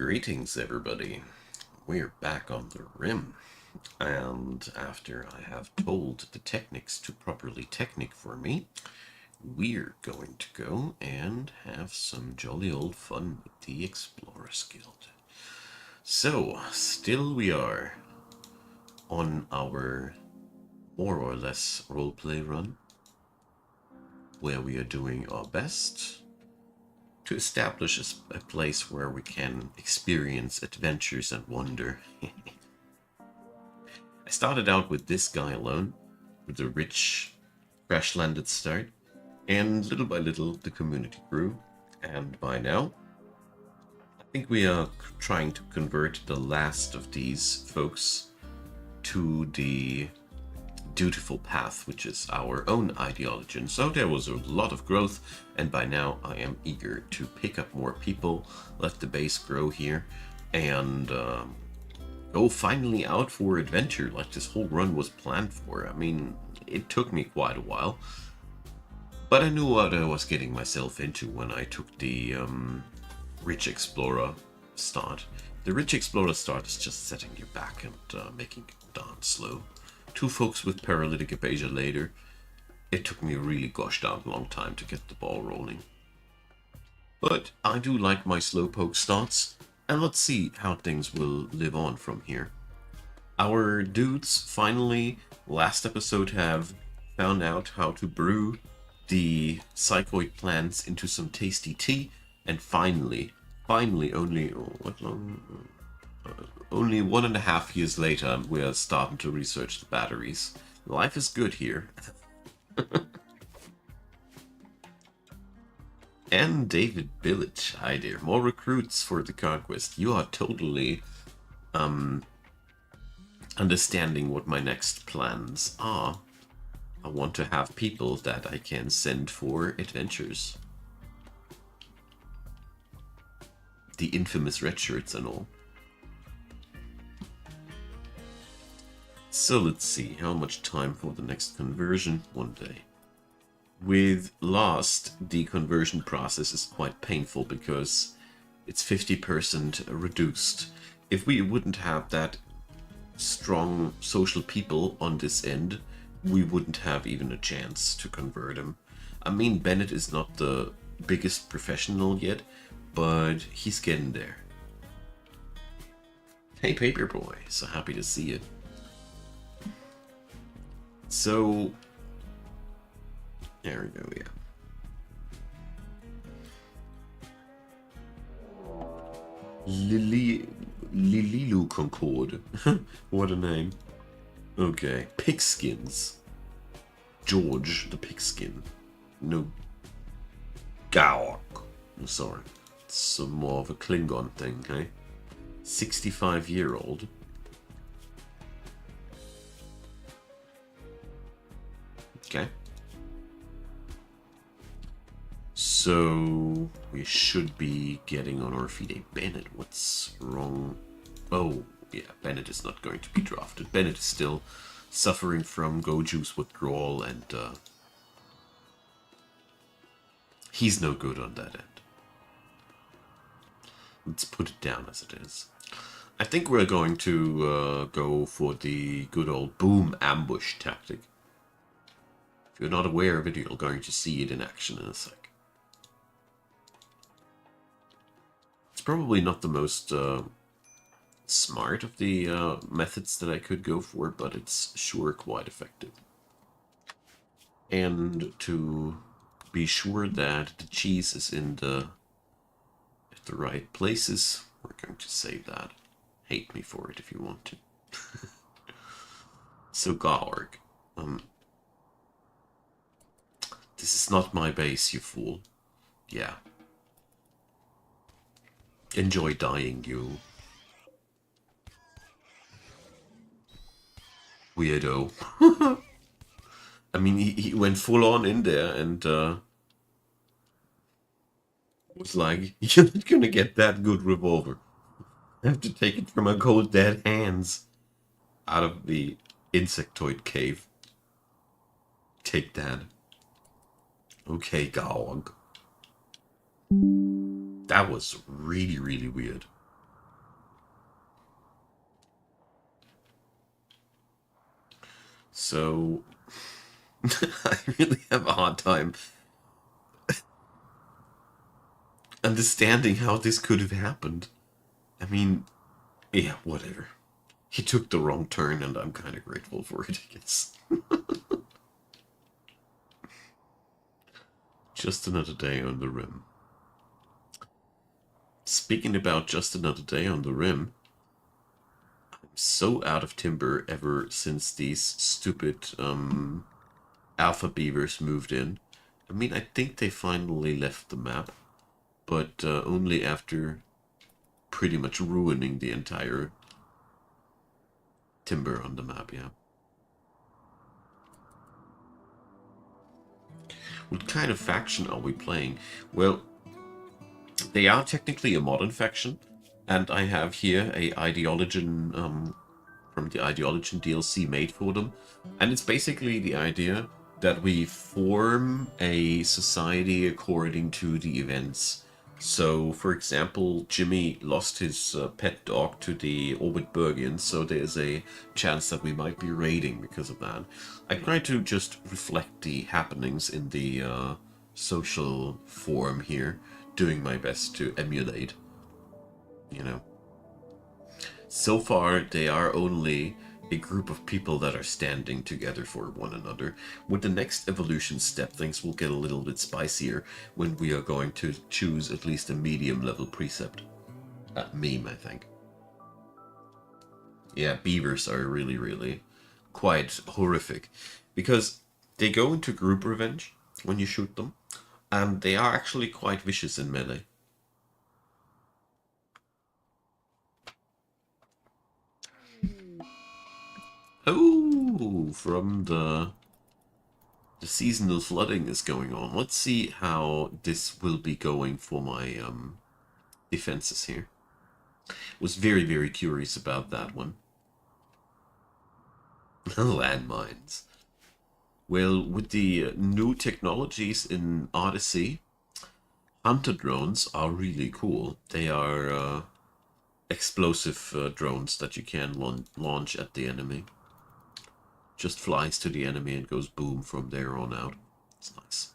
Greetings, everybody. We're back on the Rim, and after I have told the technics to properly technic for me, we're going to go and have some jolly old fun with the Explorers Guild. So, still we are on our more or less roleplay run, where we are doing our best to establish a place where we can experience adventures and wonder. I started out with this guy alone, with a rich, crash-landed start, and little by little the community grew, and by now, I think we are trying to convert the last of these folks to the dutiful path, which is our own ideology. And so there was a lot of growth, and by now I am eager to pick up more people, let the base grow here, and go finally out for adventure like this whole run was planned for. I mean, it took me quite a while, but I knew what I was getting myself into when I took the Rich Explorer start. The Rich Explorer start is just setting you back and making it darn slow. Two folks with paralytic aphasia later, it took me a really gosh darn long time to get the ball rolling. But I do like my slowpoke starts, and let's see how things will live on from here. Our dudes finally, last episode, have found out how to brew the psychoid plants into some tasty tea, and finally, only, what long? Only 1.5 years later, we are starting to research the batteries. Life is good here. And David Billett, hi there. More recruits for the conquest. You are totally understanding what my next plans are. I want to have people that I can send for adventures. The infamous red shirts and all. So let's see, how much time for the next conversion? 1 day. With last, the conversion process is quite painful because it's 50% reduced. If we wouldn't have that strong social people on this end, we wouldn't have even a chance to convert him. I mean, Bennett is not the biggest professional yet, but he's getting there. Hey, Paperboy, so happy to see you. So, there we go, yeah. Lililu Concord. What a name. Okay, Pigskins. George the Pigskin. No. Gaok. I'm sorry. It's some more of a Klingon thing, hey? 65-year-old. Okay. So we should be getting on our feet. Hey, Bennett, what's wrong? Oh, yeah, Bennett is not going to be drafted. Bennett is still suffering from go juice withdrawal, and he's no good on that end. Let's put it down as it is. I think we're going to go for the good old boom ambush tactic. If you're not aware of it, you're going to see it in action in a sec. It's probably not the most smart of the methods that I could go for, but it's sure quite effective. And to be sure that the cheese is in at the right places, we're going to save that. Hate me for it if you want to. So Garg. This is not my base, you fool. Yeah. Enjoy dying, you weirdo. I mean, he went full on in there and was like, you're not gonna get that good revolver. I have to take it from my cold dead hands out of the insectoid cave. Take that. Okay, Gog. That was really, really weird. So I really have a hard time understanding how this could have happened. I mean, yeah, whatever. He took the wrong turn, and I'm kind of grateful for it, I guess. Just another day on the rim. Speaking about just another day on the rim, I'm so out of timber ever since these stupid alpha beavers moved in. I mean, I think they finally left the map, but only after pretty much ruining the entire timber on the map, yeah. What kind of faction are we playing? Well, they are technically a modern faction, and I have here a Ideologian from the Ideologian DLC made for them. And it's basically the idea that we form a society according to the events. So, for example, Jimmy lost his pet dog to the Orbitburgians, so there's a chance that we might be raiding because of that. I try to just reflect the happenings in the social forum here, doing my best to emulate, you know. So far, they are only a group of people that are standing together for one another. With the next evolution step, things will get a little bit spicier when we are going to choose at least a medium level precept. Meme, I think. Yeah, beavers are really, really quite horrific. Because they go into group revenge when you shoot them, and they are actually quite vicious in melee. Oh, from the seasonal flooding is going on. Let's see how this will be going for my defenses here. Was very, very curious about that one. Landmines. Well, with the new technologies in Odyssey, hunter drones are really cool. They are explosive drones that you can launch at the enemy. Just flies to the enemy and goes boom from there on out. It's nice.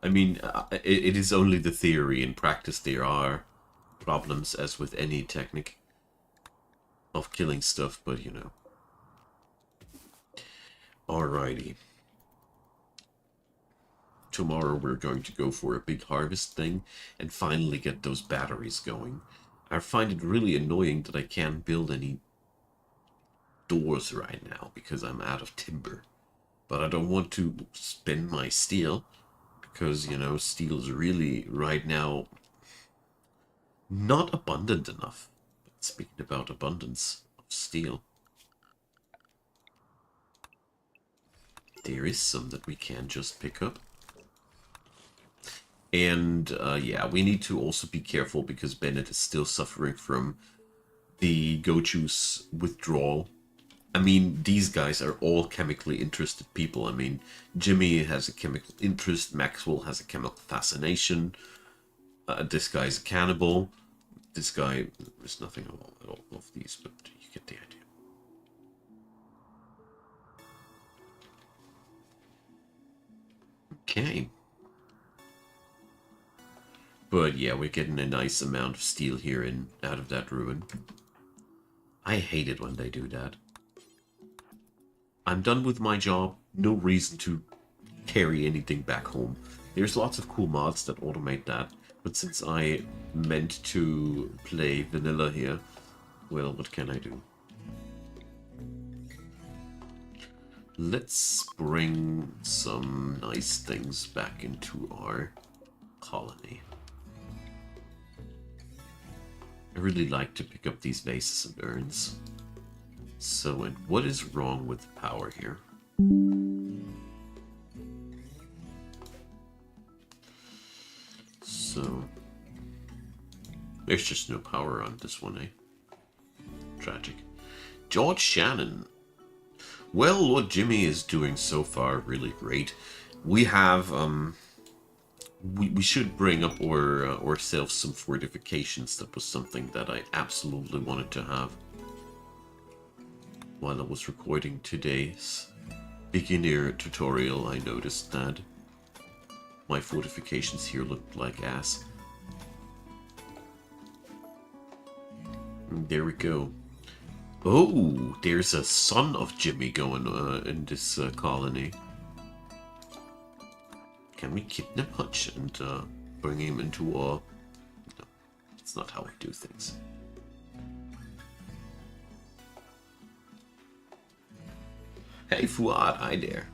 I mean, it is only the theory. In practice, there are problems, as with any technique of killing stuff, but you know. Alrighty. Tomorrow we're going to go for a big harvest thing and finally get those batteries going. I find it really annoying that I can't build any doors right now because I'm out of timber. But I don't want to spend my steel because, you know, steel is really right now not abundant enough. But speaking about abundance of steel, there is some that we can just pick up. And yeah, we need to also be careful because Bennett is still suffering from the Gochu's withdrawal. I mean, these guys are all chemically interested people. I mean, Jimmy has a chemical interest, Maxwell has a chemical fascination, this guy's a cannibal, this guy, there's nothing at all of these, but you get the idea. Okay. But yeah, we're getting a nice amount of steel here in out of that ruin. I hate it when they do that. I'm done with my job, no reason to carry anything back home. There's lots of cool mods that automate that, but since I meant to play vanilla here, well, what can I do? Let's bring some nice things back into our colony. I really like to pick up these vases and urns. So, and what is wrong with the power here? So, there's just no power on this one, eh? Tragic. George Shannon. Well, what Jimmy is doing so far, really great. We have, we should bring up ourselves some fortifications. That was something that I absolutely wanted to have. while I was recording today's beginner tutorial, I noticed that my fortifications here looked like ass. And there we go. Oh, there's a son of Jimmy going in this colony. Can we kidnap Hutch and bring him into our... No, that's not how we do things. Hey Fuad, hi there.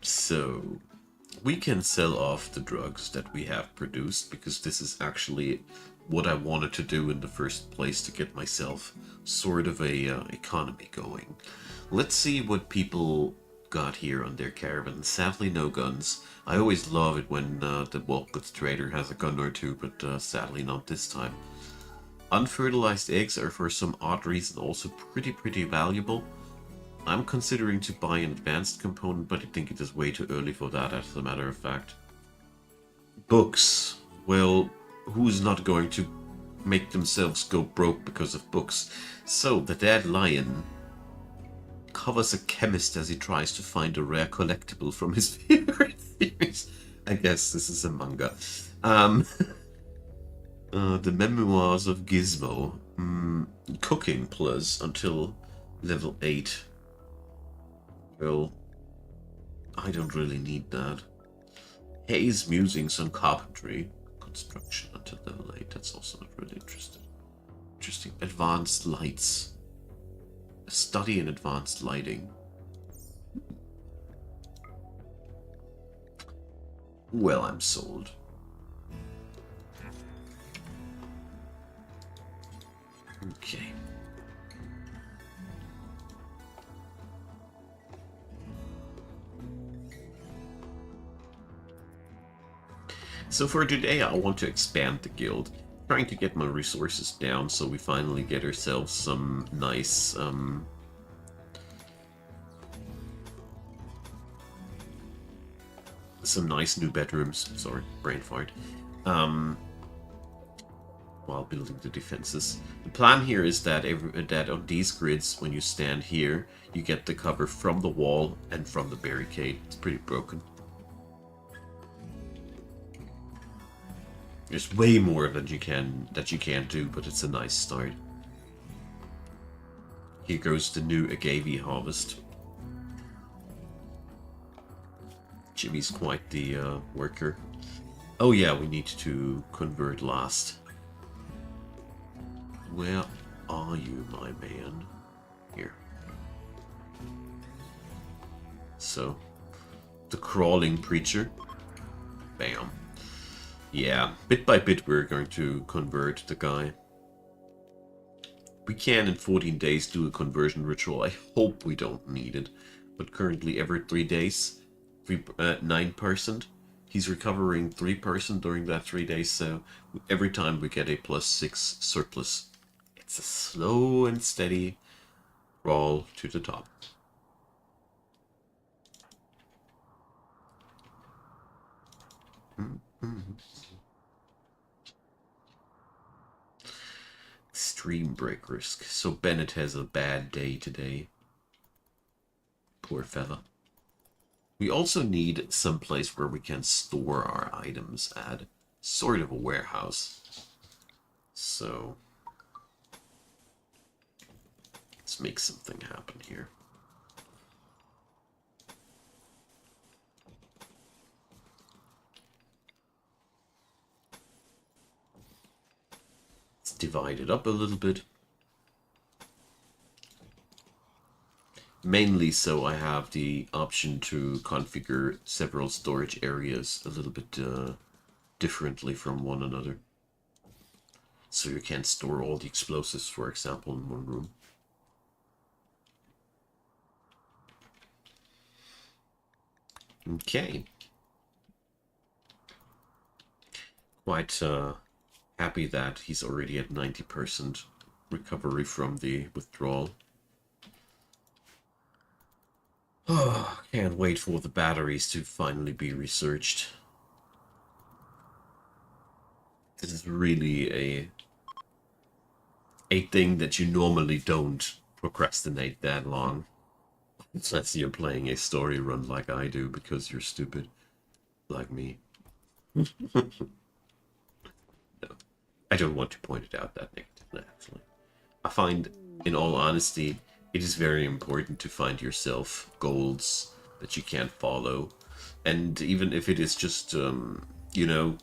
So, we can sell off the drugs that we have produced, because this is actually what I wanted to do in the first place, to get myself sort of a economy going. Let's see what people got here on their caravan. Sadly, no guns. I always love it when the bulk goods trader has a gun or two, but sadly not this time. Unfertilized eggs are for some odd reason also pretty valuable. I'm considering to buy an advanced component, but I think it is way too early for that, as a matter of fact. Books. Well, who's not going to make themselves go broke because of books? So, the Dead Lion covers a chemist as he tries to find a rare collectible from his favorite series. I guess this is a manga. The Memoirs of Gizmo. Cooking plus until level 8. Well, I don't really need that. Hayes musings on carpentry. Construction until level 8. That's also not really interesting. Interesting. Advanced lights. A study in advanced lighting. Well, I'm sold. Okay. So for today, I want to expand the guild, trying to get my resources down so we finally get ourselves some nice new bedrooms. Sorry, brain fart. While building the defenses. The plan here is that that on these grids, when you stand here, you get the cover from the wall and from the barricade. It's pretty broken. There's way more that you can't do, but it's a nice start. Here goes the new agave harvest. Jimmy's quite the worker. Oh yeah, we need to convert last. Where are you, my man? Here. So, the crawling preacher. Bam. Yeah, bit by bit we're going to convert the guy. We can in 14 days do a conversion ritual. I hope we don't need it. But currently every 3 days, 9%. He's recovering 3% during that 3 days, so every time we get a +6 surplus. It's a slow and steady crawl to the top. Extreme break risk. So Bennett has a bad day today. Poor fella. We also need some place where we can store our items at. Sort of a warehouse. So let's make something happen here. Let's divide it up a little bit. Mainly so I have the option to configure several storage areas a little bit differently from one another. So you can't store all the explosives, for example, in one room. Okay. Quite happy that he's already at 90% recovery from the withdrawal. Oh, can't wait for the batteries to finally be researched. This is really a a thing that you normally don't procrastinate that long. Unless you're playing a story run like I do because you're stupid, like me. No, I don't want to point it out that negatively, actually. I find, in all honesty, it is very important to find yourself goals that you can follow. And even if it is just, you know,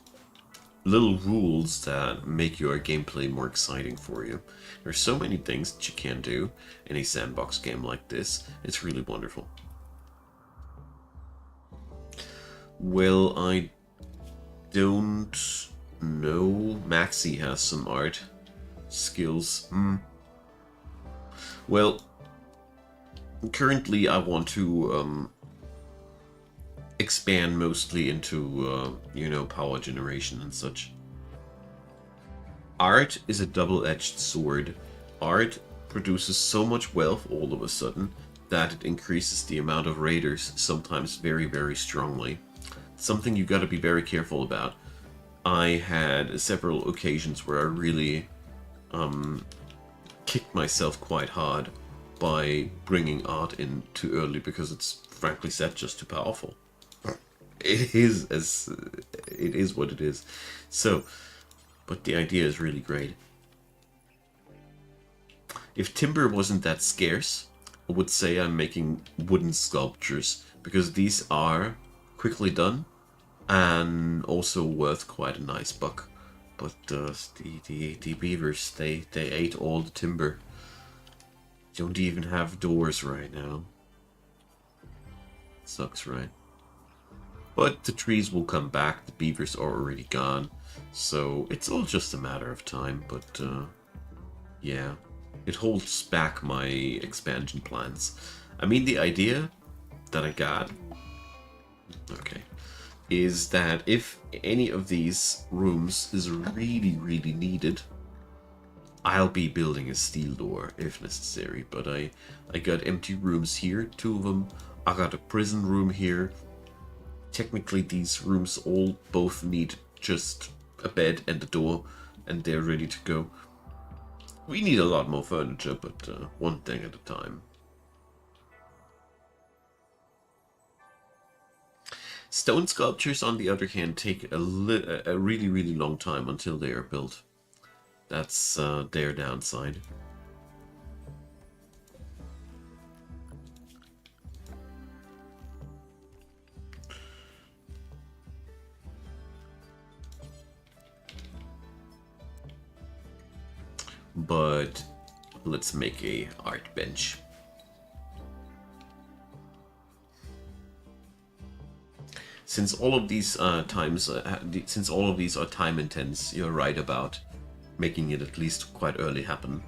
little rules that make your gameplay more exciting for you. There's so many things that you can do in a sandbox game like this. It's really wonderful. Well, I don't know. Maxi has some art skills. Well, currently I want to expand mostly into, you know, power generation and such. Art is a double-edged sword. Art produces so much wealth all of a sudden that it increases the amount of raiders, sometimes very, very strongly. Something you gotta be very careful about. I had several occasions where I really kicked myself quite hard by bringing art in too early because it's frankly said just too powerful. It is as it is what it is. So, but the idea is really great. If timber wasn't that scarce, I would say I'm making wooden sculptures because these are quickly done and also worth quite a nice buck. But the beavers, they ate all the timber. Don't even have doors right now. Sucks, right? But the trees will come back, the beavers are already gone, so it's all just a matter of time, but yeah. It holds back my expansion plans. I mean, the idea that I got, okay, is that if any of these rooms is really, really needed, I'll be building a steel door if necessary. But I got empty rooms here, 2 of them. I got a prison room here. Technically, these rooms all both need just a bed and a door, and they're ready to go. We need a lot more furniture, but one thing at a time. Stone sculptures, on the other hand, take a really, really long time until they are built. That's their downside. But let's make a art bench. Since all of these since all of these are time intense, you're right about making it at least quite early happen.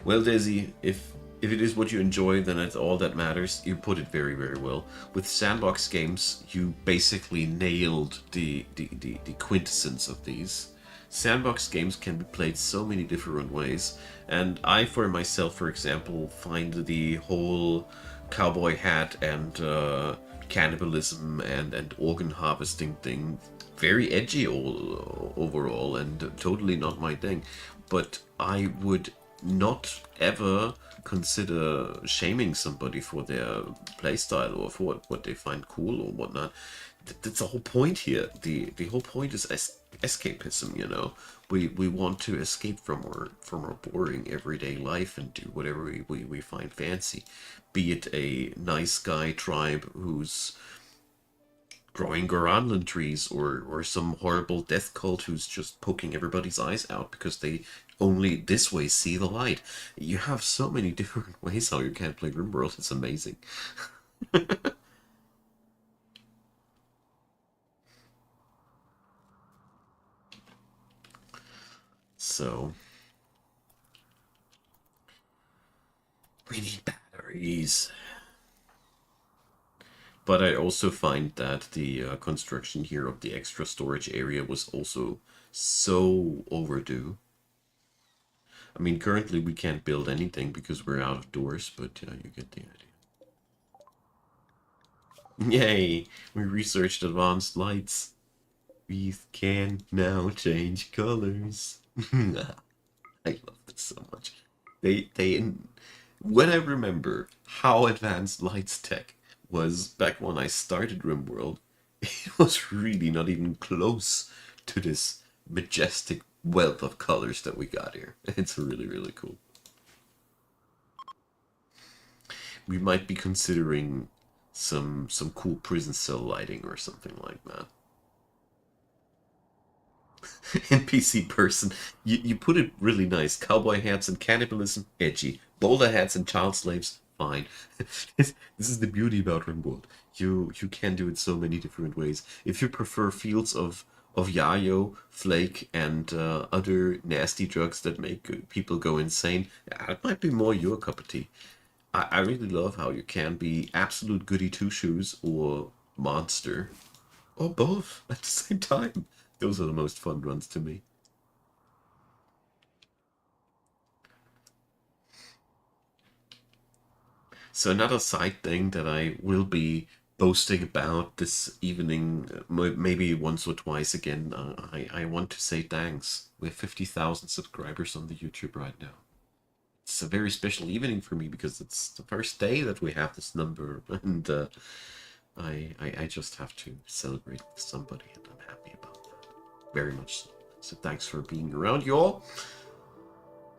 Well, Daisy, if it is what you enjoy, then that's all that matters. You put it very, very well. With Sandbox games, you basically nailed the quintessence of these. Sandbox games can be played so many different ways, and I, for myself, for example, find the whole cowboy hat and cannibalism and organ harvesting thing very edgy overall and totally not my thing. But I would not ever consider shaming somebody for their playstyle or for what they find cool or whatnot. That's the whole point here. The whole point is escapism, you know. We want to escape from our boring everyday life and do whatever we find fancy. Be it a nice guy tribe who's growing Goranlan trees, or some horrible death cult who's just poking everybody's eyes out because they only this way see the light. You have so many different ways how you can play Rimworld. It's amazing. So we need batteries. But I also find that the construction here of the extra storage area was also so overdue. I mean, currently we can't build anything because we're out of doors, but you get the idea. Yay! We researched advanced lights. We can now change colors. I love this so much. When I remember how advanced Lights tech was back when I started Rimworld, it was really not even close to this majestic wealth of colors that we got here. It's really, really cool. We might be considering some cool prison cell lighting or something like that. NPC person, you put it really nice. Cowboy hats and cannibalism, edgy. Bowler hats and child slaves, fine. This is the beauty about Rimworld. You can do it so many different ways. If you prefer fields of yayo, flake, and other nasty drugs that make people go insane, it might be more your cup of tea. I really love how you can be absolute goody two shoes or monster, or both at the same time. Those are the most fun runs to me. So another side thing that I will be boasting about this evening, maybe once or twice again, I want to say thanks. We have 50,000 subscribers on the YouTube right now. It's a very special evening for me because it's the first day that we have this number, and I just have to celebrate with somebody, and I'm happy about that. Very much so. So thanks for being around, you all.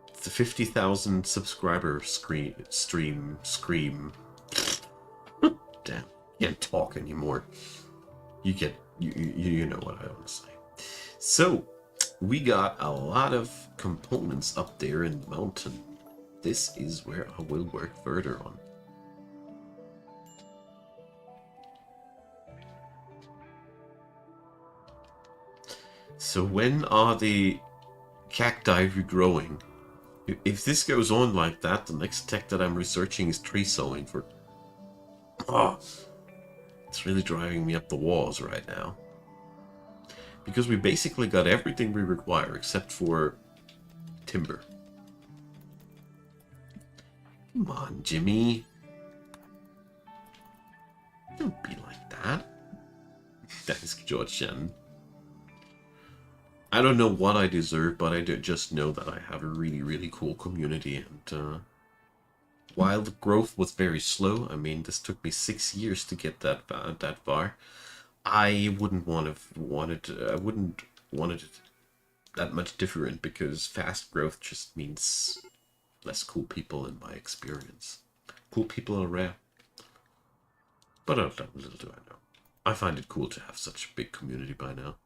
It's the 50,000 subscriber stream. Damn, can't talk anymore. You know what I want to say. So we got a lot of components up there in the mountain. This is where I will work further on. So when are the cacti regrowing? If this goes on like that, the next tech that I'm researching is tree sowing for... Oh, it's really driving me up the walls right now. Because we basically got everything we require except for timber. Come on, Jimmy. Don't be like that. Thanks, George Shen. I don't know what I deserve, but I just know that I have a really, really cool community. And while the growth was very slow, I mean, this took me 6 years to get that far. I wouldn't want it that much different because fast growth just means less cool people in my experience. Cool people are rare. But little do I know. I find it cool to have such a big community by now.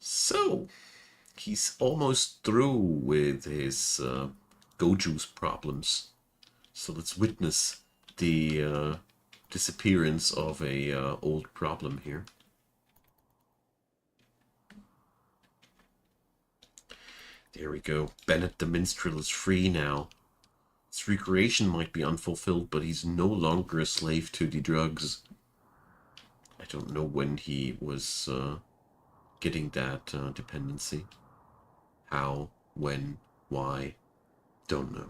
So, he's almost through with his go juice problems. So let's witness the disappearance of a old problem here. There we go. Bennett the Minstrel is free now. His recreation might be unfulfilled, but he's no longer a slave to the drugs. I don't know when he was getting that dependency. How, when, why, don't know.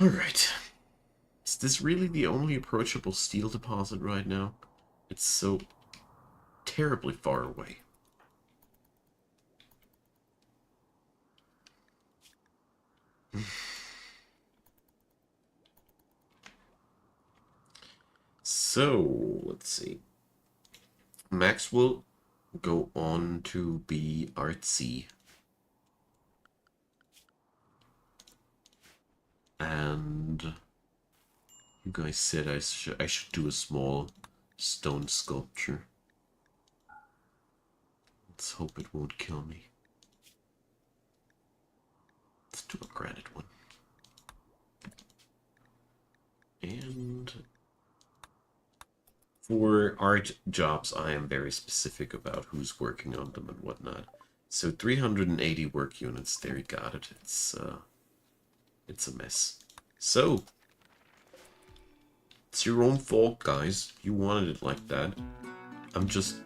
Alright. Is this really the only approachable steel deposit right now? It's so terribly far away. So, let's see. Max will go on to be artsy. And you guys said I should do a small stone sculpture. Let's hope it won't kill me. Let's do a granite one. And for art jobs, I am very specific about who's working on them and whatnot. So 380 work units, there you got it. It's a mess. So, it's your own fault, guys. You wanted it like that. I'm just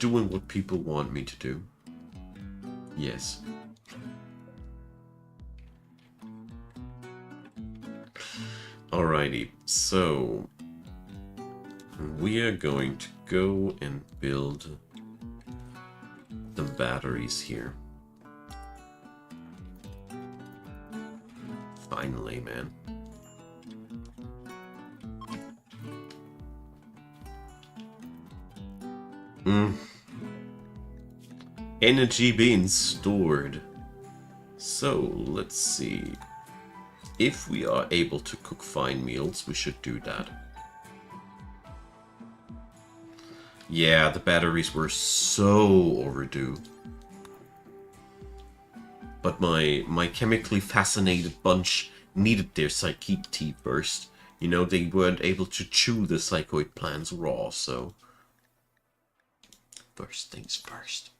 doing what people want me to do. Yes. Alrighty, so we are going to go and build some batteries here. Finally, man. Energy being stored. So, let's see. If we are able to cook fine meals, we should do that. Yeah, the batteries were so overdue. But my chemically fascinated bunch needed their psychic tea first. You know, they weren't able to chew the psychoid plants raw, so... First things first.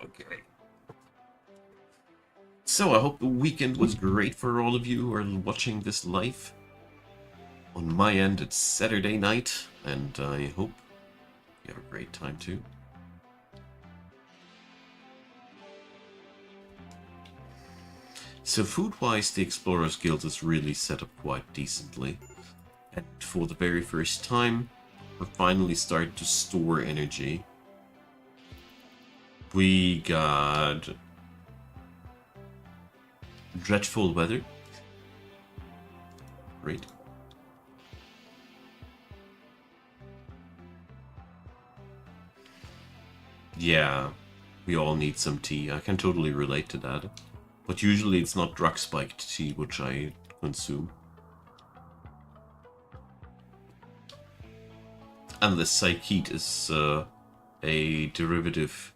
Okay. So, I hope the weekend was great for all of you who are watching this live. On my end, it's Saturday night, and I hope you have a great time too. So food-wise, the Explorers Guild is really set up quite decently. And for the very first time, we're finally starting to store energy. We got dreadful weather. Great. Yeah, we all need some tea. I can totally relate to that. But usually it's not drug-spiked tea which I consume. Unless psychite is a derivative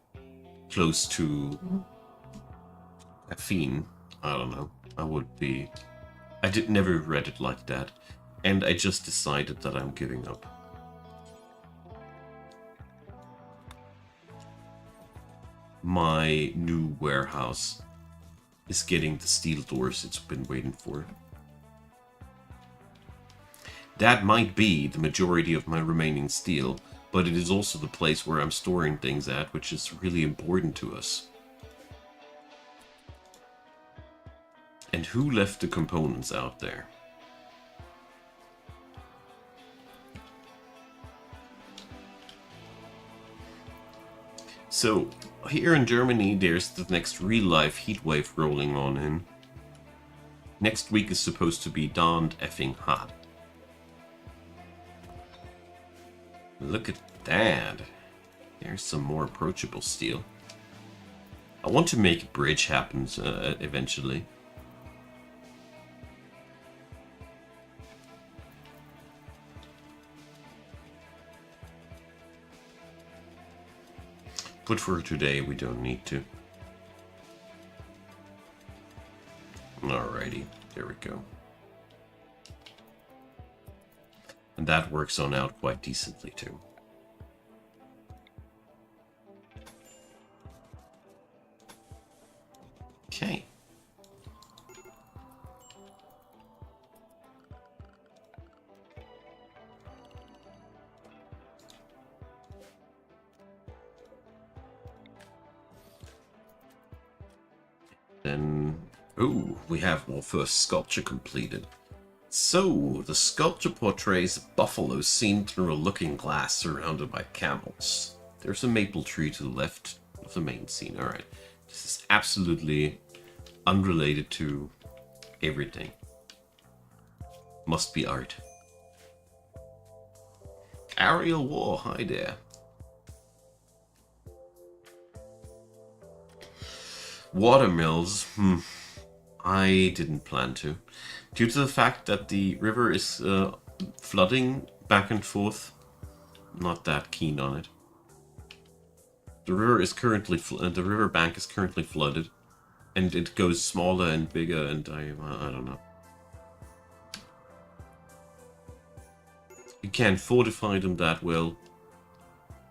close to caffeine. I don't know. I never read it like that. And I just decided that I'm giving up. My new warehouse is getting the steel doors it's been waiting for. That might be the majority of my remaining steel, but it is also the place where I'm storing things at, which is really important to us. And who left the components out there? So, here in Germany, there's the next real-life heatwave rolling on in. Next week is supposed to be darned effing hot. Look at that. There's some more approachable steel. I want to make a bridge happen eventually. But for today, we don't need to. Alrighty, there we go. And that works on out quite decently too. Okay. Then, ooh, we have our first sculpture completed. So, the sculpture portrays a buffalo seen through a looking glass surrounded by camels. There's a maple tree to the left of the main scene. Alright, this is absolutely unrelated to everything. Must be art. Aerial War, hi there. Watermills, I didn't plan to. Due to the fact that the river is flooding back and forth, not that keen on it. The river is currently the river bank is currently flooded, and it goes smaller and bigger, and I don't know. You can't fortify them that well.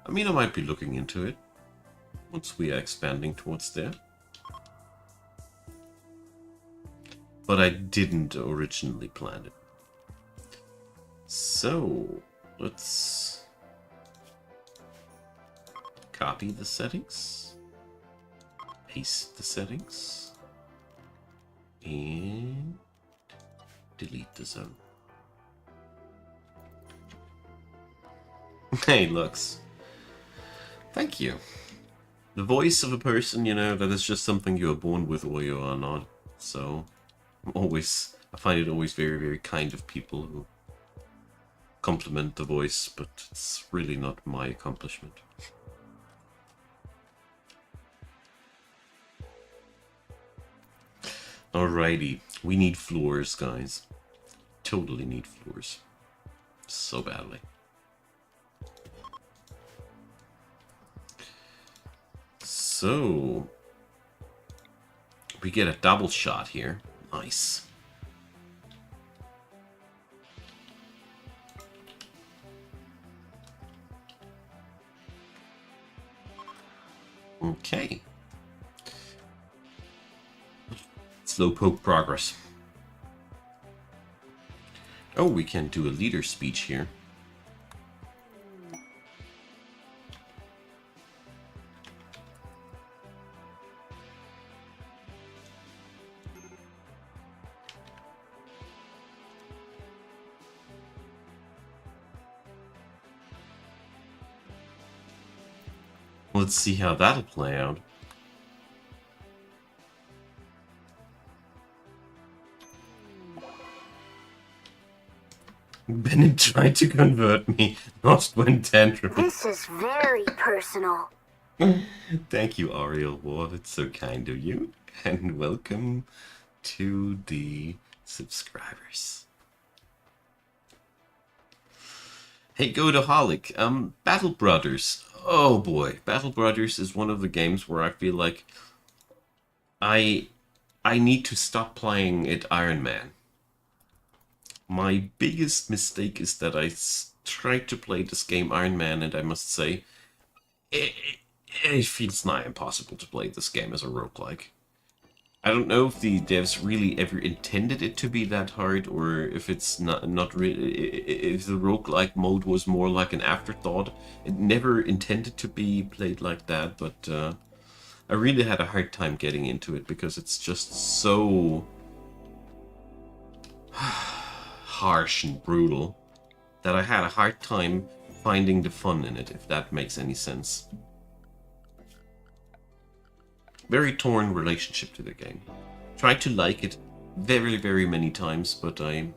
I mean, I might be looking into it once we are expanding towards there. But I didn't originally plan it. So, let's copy the settings, paste the settings, and delete the zone. Hey, Lux. Thank you. The voice of a person, you know, that is just something you are born with or you are not. So, I find it always very, very kind of people who compliment the voice, but it's really not my accomplishment. Alrighty, we need floors, guys. Totally need floors. So badly. So, we get a double shot here. Nice. Okay. Slow poke progress. Oh, we can do a leader speech here. Let's see how that'll play out. Bennett tried to convert me, not when tantrum. This is very personal. Thank you, Ariel Ward. It's so kind of you. And welcome to the subscribers. Hey, Godoholic. Battle Brothers. Oh boy, Battle Brothers is one of the games where I feel like I need to stop playing it Iron Man. My biggest mistake is that I tried to play this game Iron Man, and I must say, it feels nigh impossible to play this game as a roguelike. I don't know if the devs really ever intended it to be that hard, or if it's not really, if the roguelike mode was more like an afterthought. It never intended to be played like that, but I really had a hard time getting into it because it's just so harsh and brutal that I had a hard time finding the fun in it, if that makes any sense. Very torn relationship to the game. Tried to like it very, very many times, but I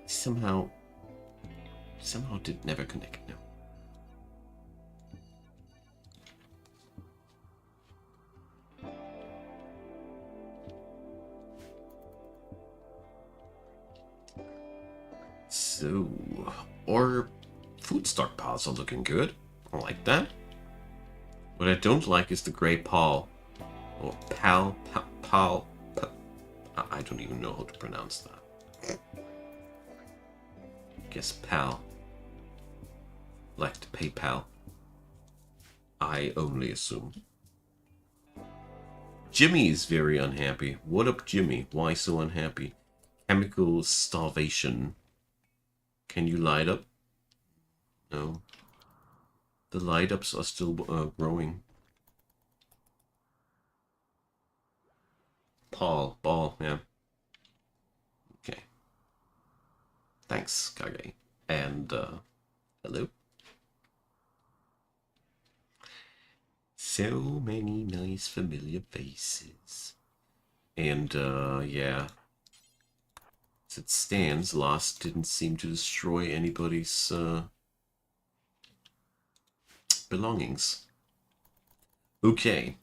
somehow did never connect now. So, our food stockpiles are looking good. I like that. What I don't like is the grey pal. Or pal. I don't even know how to pronounce that. I guess pal. Like to PayPal. I only assume. Jimmy is very unhappy. What up, Jimmy? Why so unhappy? Chemical starvation. Can you light up? No. The light ups are still growing. Ball, yeah. Okay. Thanks, Kage. And, hello? So many nice familiar faces. And, yeah. As it stands, Lost didn't seem to destroy anybody's, belongings. Okay.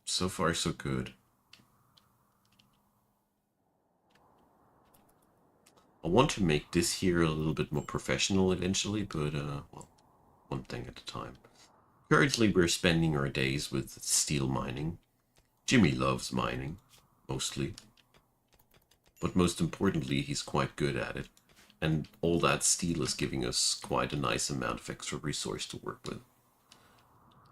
So far, so good. I want to make this here a little bit more professional eventually, but, well, one thing at a time. Currently, we're spending our days with steel mining. Jimmy loves mining, mostly. But most importantly, he's quite good at it. And all that steel is giving us quite a nice amount of extra resource to work with.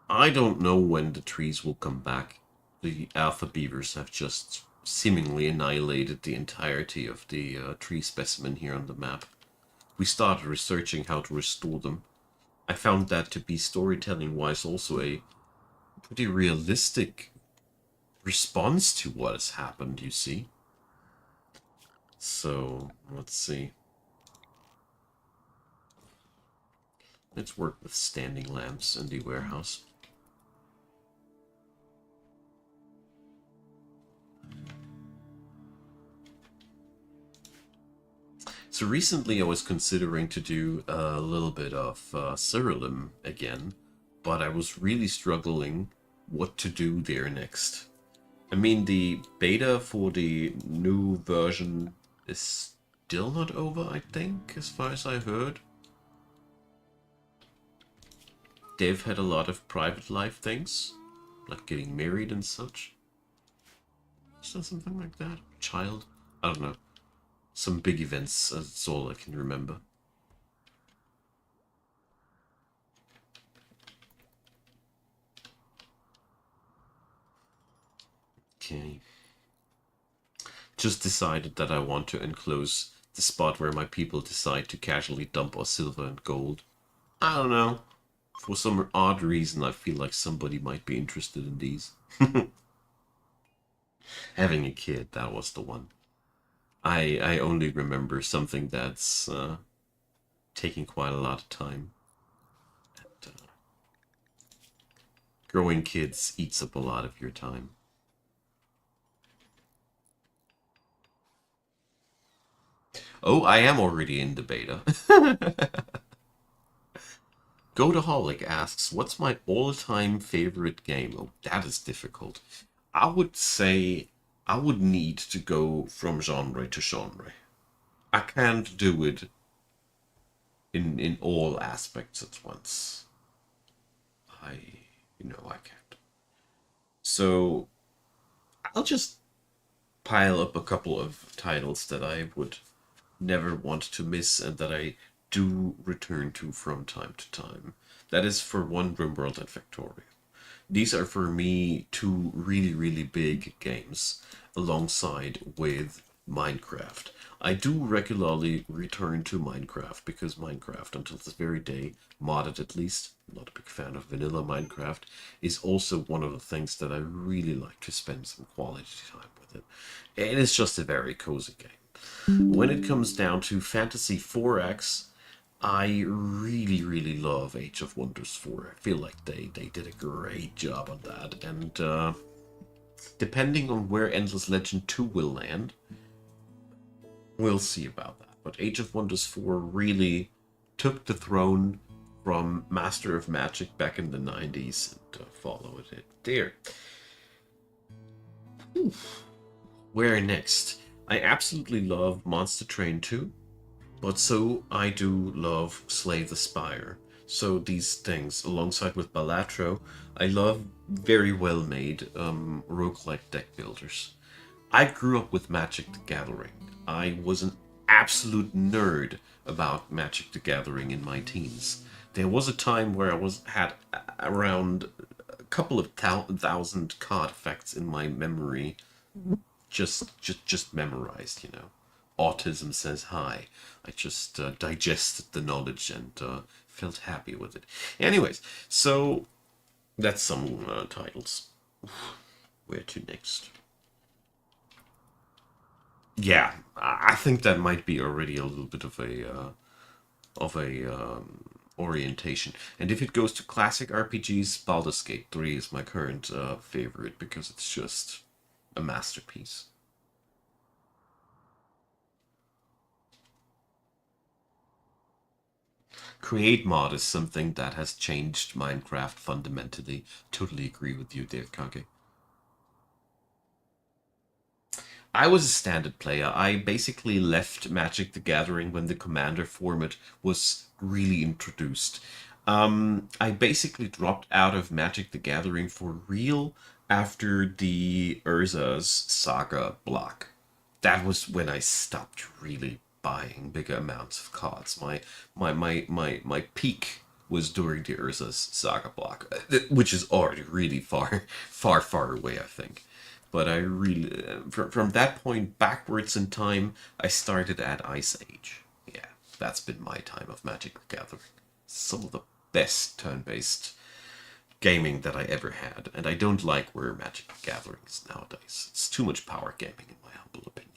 I don't know when the trees will come back. The alpha beavers have just seemingly annihilated the entirety of the tree specimen here on the map. We started researching how to restore them. I found that to be storytelling-wise also a pretty realistic response to what has happened, you see. So, let's see. Let's work with standing lamps in the warehouse. So recently I was considering to do a little bit of Cerulean again, but I was really struggling what to do there next. I mean, the beta for the new version is still not over, I think, as far as I heard. They've had a lot of private life things, like getting married and such. Is that something like that? Child? I don't know. Some big events, that's all I can remember. Okay. Just decided that I want to enclose the spot where my people decide to casually dump our silver and gold. I don't know. For some odd reason, I feel like somebody might be interested in these. Having a kid, that was the one. I only remember something that's taking quite a lot of time. And, growing kids eats up a lot of your time. Oh, I am already in the beta. Godaholic asks, what's my all-time favorite game? Oh, that is difficult. I would say I would need to go from genre to genre. I can't do it in all aspects at once. I, I can't. So I'll just pile up a couple of titles that I would never want to miss and that I do return to from time to time. That is for one, Rimworld and Factorio. These are for me two really, really big games alongside with Minecraft. I do regularly return to Minecraft because Minecraft, until this very day, modded at least, I'm not a big fan of vanilla Minecraft, is also one of the things that I really like to spend some quality time with it. And it's just a very cozy game. When it comes down to Fantasy 4X, I really, really love Age of Wonders 4. I feel like they did a great job on that. And depending on where Endless Legend 2 will land, we'll see about that. But Age of Wonders 4 really took the throne from Master of Magic back in the 90s and followed it there. Oof. Where next? I absolutely love Monster Train 2. But so I do love Slay the Spire. So these things, alongside with Balatro, I love very well made roguelike deck builders. I grew up with Magic the Gathering. I was an absolute nerd about Magic the Gathering in my teens. There was a time where I had around a couple of thousand card effects in my memory, just memorized, Autism says hi. I just digested the knowledge and felt happy with it. Anyways, so that's some titles. Where to next? Yeah, I think that might be already a little bit of a orientation. And if it goes to classic RPGs, Baldur's Gate 3 is my current favorite because it's just a masterpiece. Create mod is something that has changed Minecraft fundamentally. Totally agree with you, Dave Kage. I was a standard player. I basically left Magic the Gathering when the Commander format was really introduced. I basically dropped out of Magic the Gathering for real after the Urza's Saga block. That was when I stopped really buying bigger amounts of cards. My peak was during the Urza's Saga block, which is already really far away, I think. But I really, from that point backwards in time, I started at Ice Age. Yeah, that's been my time of Magic the Gathering. Some of the best turn-based gaming that I ever had, and I don't like where Magic the Gathering is nowadays. It's too much power gaming, in my humble opinion.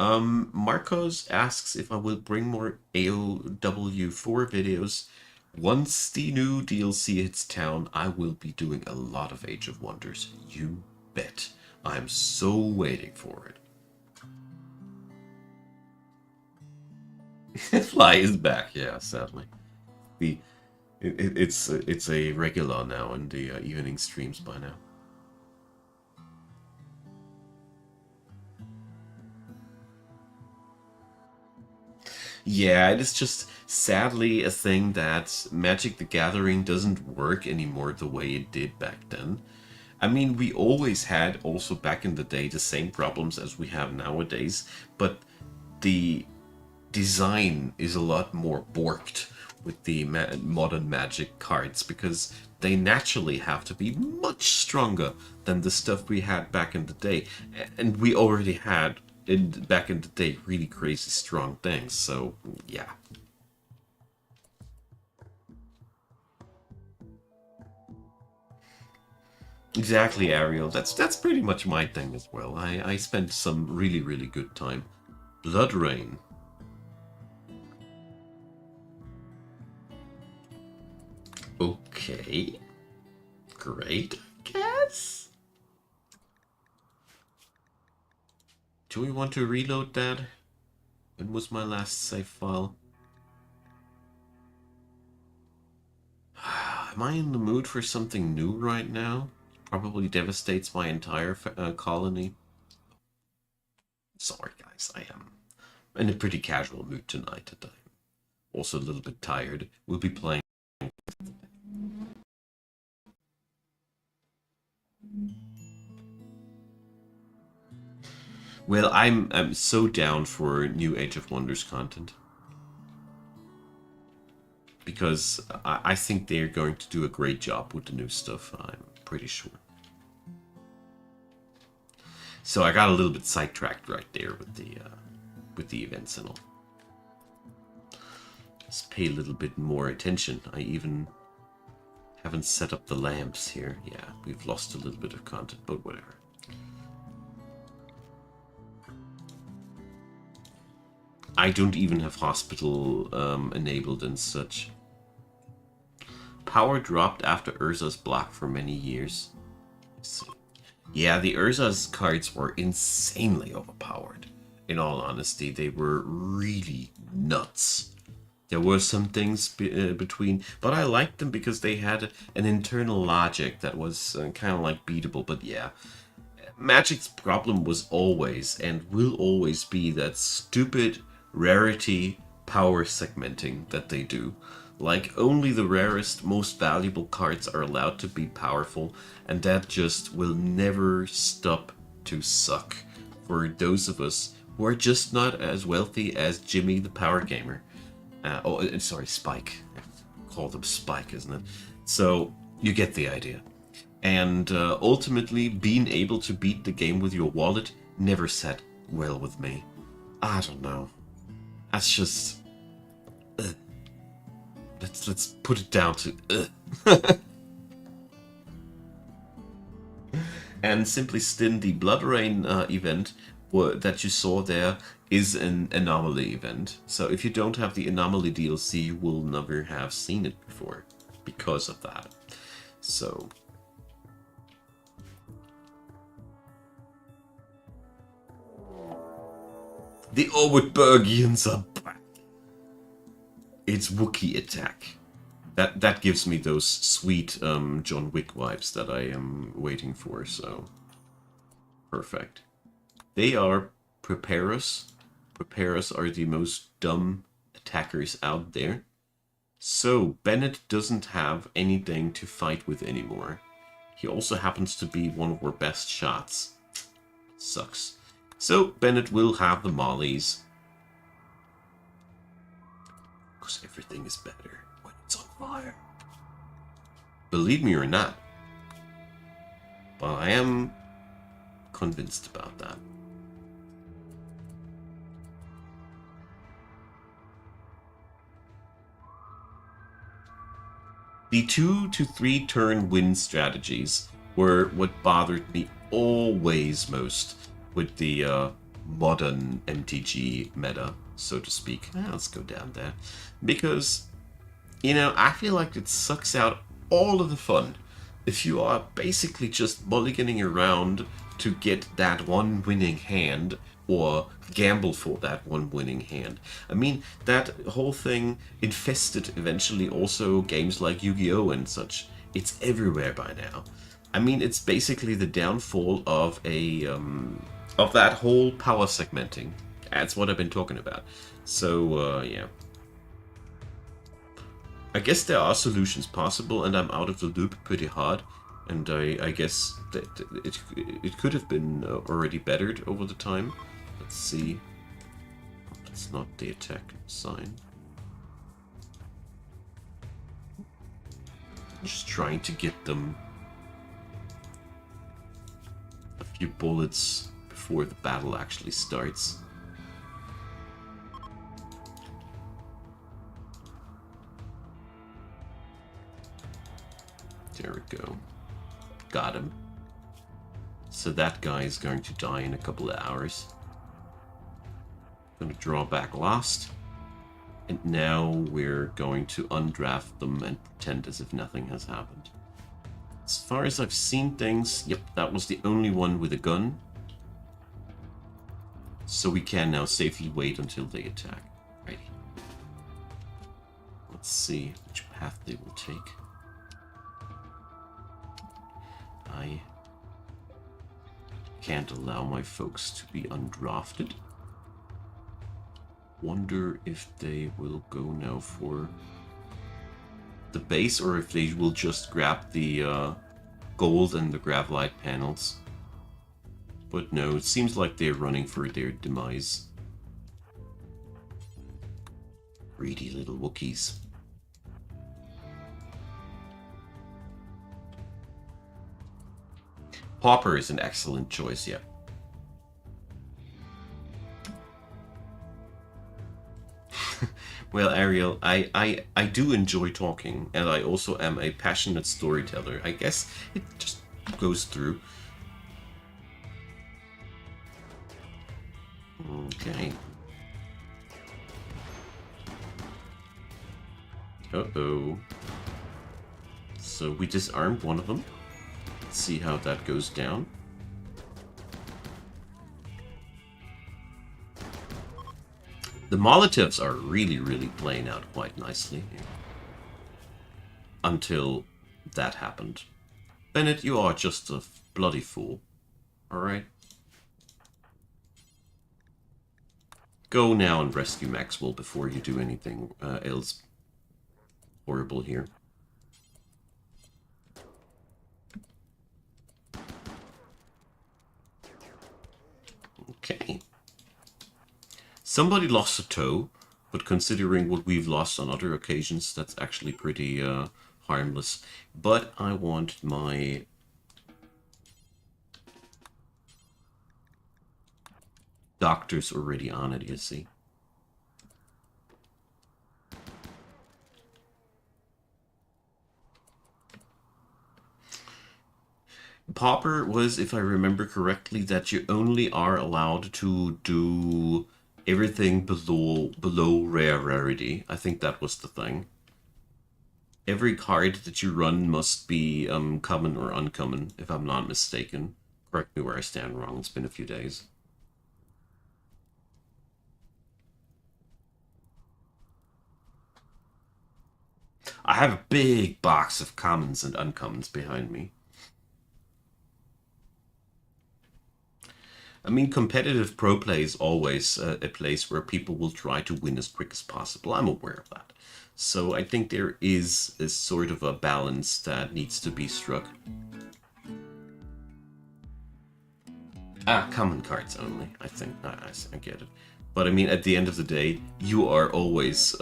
Marcos asks if I will bring more AOW4 videos. Once the new DLC hits town, I will be doing a lot of Age of Wonders. You bet. I'm so waiting for it. Fly is back, yeah, sadly. The it's a regular now in the evening streams by now. Yeah, it is just sadly a thing that Magic the Gathering doesn't work anymore the way it did back then. I mean, we always had also back in the day the same problems as we have nowadays, but the design is a lot more borked with the modern Magic cards because they naturally have to be much stronger than the stuff we had back in the day, and we already had back in the day really crazy strong things. So yeah. Exactly, Ariel. That's pretty much my thing as well. I spent some really good time. Blood Rain. Okay. Great, I guess. Do we want to reload that? When was my last save file? Am I in the mood for something new right now? Probably devastates my entire colony. Sorry, guys, I am in a pretty casual mood tonight. I'm also a little bit tired. We'll be playing. Well, I'm so down for new Age of Wonders content. Because I think they're going to do a great job with the new stuff, I'm pretty sure. So I got a little bit sidetracked right there with the events and all. Let's pay a little bit more attention. I even haven't set up the lamps here. Yeah, we've lost a little bit of content, but whatever. I don't even have hospital enabled and such. Power dropped after Urza's block for many years. Let's see. Yeah, the Urza's cards were insanely overpowered. In all honesty, they were really nuts. There were some things between, but I liked them because they had an internal logic that was kind of like beatable. But yeah, Magic's problem was always and will always be that stupid rarity power segmenting that they do. Like, only the rarest, most valuable cards are allowed to be powerful, and that just will never stop to suck for those of us who are just not as wealthy as Jimmy the Power Gamer. Sorry, Spike. I call them Spike, isn't it? So, you get the idea. And ultimately, being able to beat the game with your wallet never sat well with me. I don't know. That's just... Let's put it down to... And Simply Stin, the Blood Rain event that you saw there is an anomaly event. So if you don't have the anomaly DLC, you will never have seen it before because of that. So... The Orwoodbergians are back. It's Wookiee attack. That gives me those sweet John Wick vibes that I am waiting for, so... Perfect. They are Preparers. Preparers are the most dumb attackers out there. So, Bennett doesn't have anything to fight with anymore. He also happens to be one of our best shots. Sucks. So, Bennett will have the mollies. Because everything is better when it's on fire. Believe me or not. But I am convinced about that. The 2 to 3 turn win strategies were what bothered me always most with the modern MTG meta, so to speak. Let's go down there. Because, you know, I feel like it sucks out all of the fun if you are basically just mulliganing around to get that one winning hand or gamble for that one winning hand. I mean, that whole thing infested eventually also games like Yu-Gi-Oh! And such. It's everywhere by now. I mean, it's basically the downfall of of that whole power segmenting. That's what I've been talking about. So, yeah. I guess there are solutions possible, and I'm out of the loop pretty hard. And I guess that it could have been already bettered over the time. Let's see. That's not the attack sign. Just trying to get them a few bullets before the battle actually starts. There we go. Got him. So that guy is going to die in a couple of hours. Gonna draw back last. And now we're going to undraft them and pretend as if nothing has happened. As far as I've seen things, yep, that was the only one with a gun. So we can now safely wait until they attack. Righty. Let's see which path they will take. I can't allow my folks to be undrafted. Wonder if they will go now for the base, or if they will just grab the gold and the Gravlite panels. But no, it seems like they're running for their demise. Greedy little Wookiees. Pauper is an excellent choice, yeah. Well, Ariel, I do enjoy talking, and I also am a passionate storyteller. I guess it just goes through. Okay. Uh-oh. So we disarmed one of them. Let's see how that goes down. The Molotovs are really playing out quite nicely here. Until that happened. Bennett, you are just a bloody fool. Alright? Go now and rescue Maxwell before you do anything else horrible here. Okay. Somebody lost a toe, but considering what we've lost on other occasions, that's actually pretty harmless. But I want my doctors already on it, you see. Pauper was, if I remember correctly, that you only are allowed to do everything below rare rarity. I think that was the thing. Every card that you run must be common or uncommon, if I'm not mistaken. Correct me where I stand wrong, it's been a few days. I have a big box of commons and uncommons behind me. I mean, competitive pro play is always a place where people will try to win as quick as possible. I'm aware of that. So I think there is a sort of a balance that needs to be struck. Common cards only, I think. I get it. But I mean, at the end of the day, you are always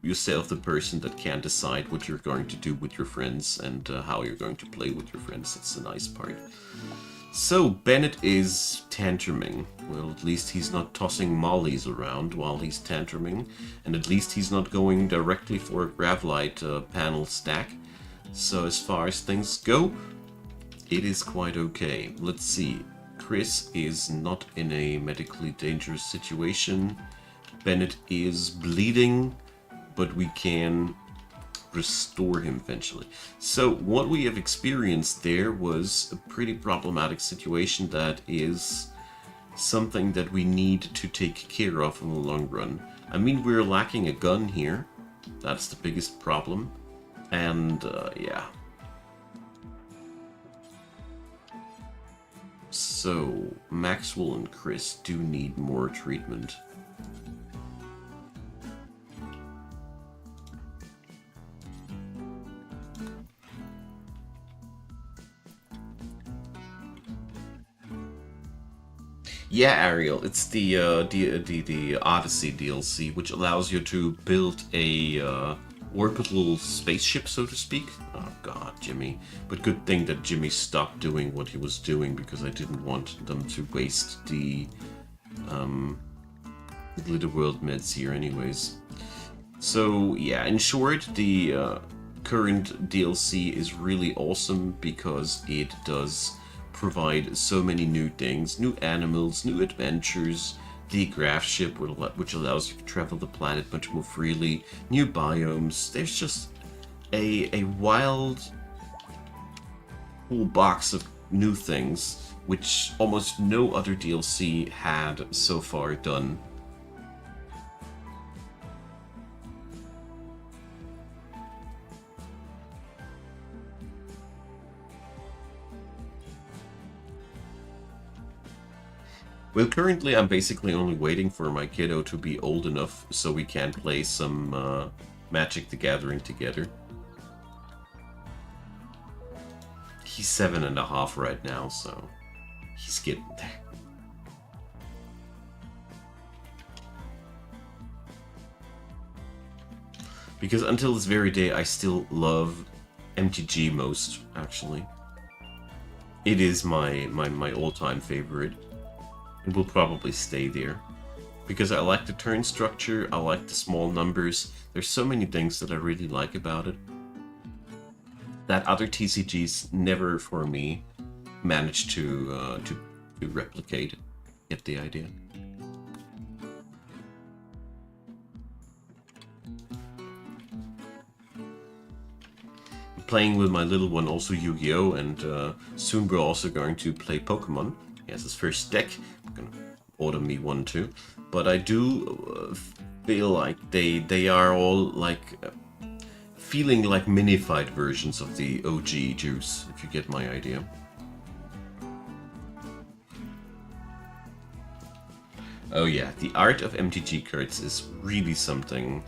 yourself the person that can decide what you're going to do with your friends and how you're going to play with your friends. That's the nice part. So, Bennett is tantruming. Well, at least he's not tossing mollies around while he's tantruming. And at least he's not going directly for a Gravlite panel stack. So, as far as things go, it is quite okay. Let's see. Chris is not in a medically dangerous situation. Bennett is bleeding, but we can restore him eventually. So what we have experienced there was a pretty problematic situation that is something that we need to take care of in the long run. I mean, we're lacking a gun here. That's the biggest problem. And yeah. So Maxwell and Chris do need more treatment. Yeah, Ariel, it's the Odyssey DLC, which allows you to build a orbital spaceship, so to speak. Oh god, Jimmy. But good thing that Jimmy stopped doing what he was doing, because I didn't want them to waste the Glitter World meds here anyways. So yeah, in short, the current DLC is really awesome because it does provide so many new things, new animals, new adventures, the graph ship which allows you to travel the planet much more freely, new biomes. There's just a wild whole box of new things which almost no other DLC had so far done. Well, currently I'm basically only waiting for my kiddo to be old enough so we can play some Magic the Gathering together. He's 7.5 right now, so he's getting there. Because until this very day, I still love MTG most, actually. It is my all-time favorite. It will probably stay there. Because I like the turn structure, I like the small numbers. There's so many things that I really like about it that other TCGs never, for me, managed to replicate. Get the idea? Playing with my little one also Yu-Gi-Oh! And soon we're also going to play Pokemon. He has his first deck. I'm gonna order me one too. But I do feel like they are all like feeling like minified versions of the OG juice, if you get my idea. Oh yeah, the art of MTG cards is really something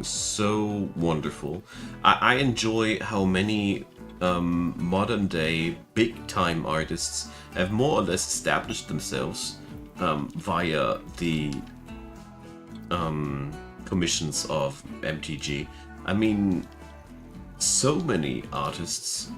so wonderful. I enjoy how many modern day big time artists have more or less established themselves via the commissions of MTG. I mean, so many artists,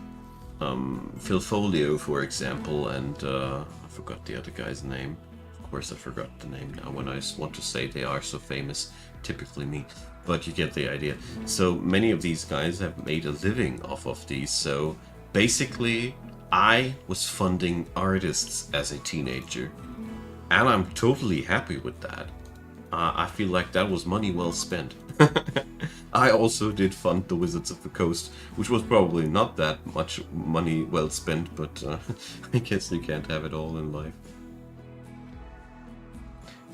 Phil Folio, for example, and I forgot the other guy's name. Of course, I forgot the name now when I want to say they are so famous, typically me. But you get the idea. So many of these guys have made a living off of these. So basically, I was funding artists as a teenager. And I'm totally happy with that. I feel like that was money well spent. I also did fund the Wizards of the Coast, which was probably not that much money well spent, but I guess you can't have it all in life.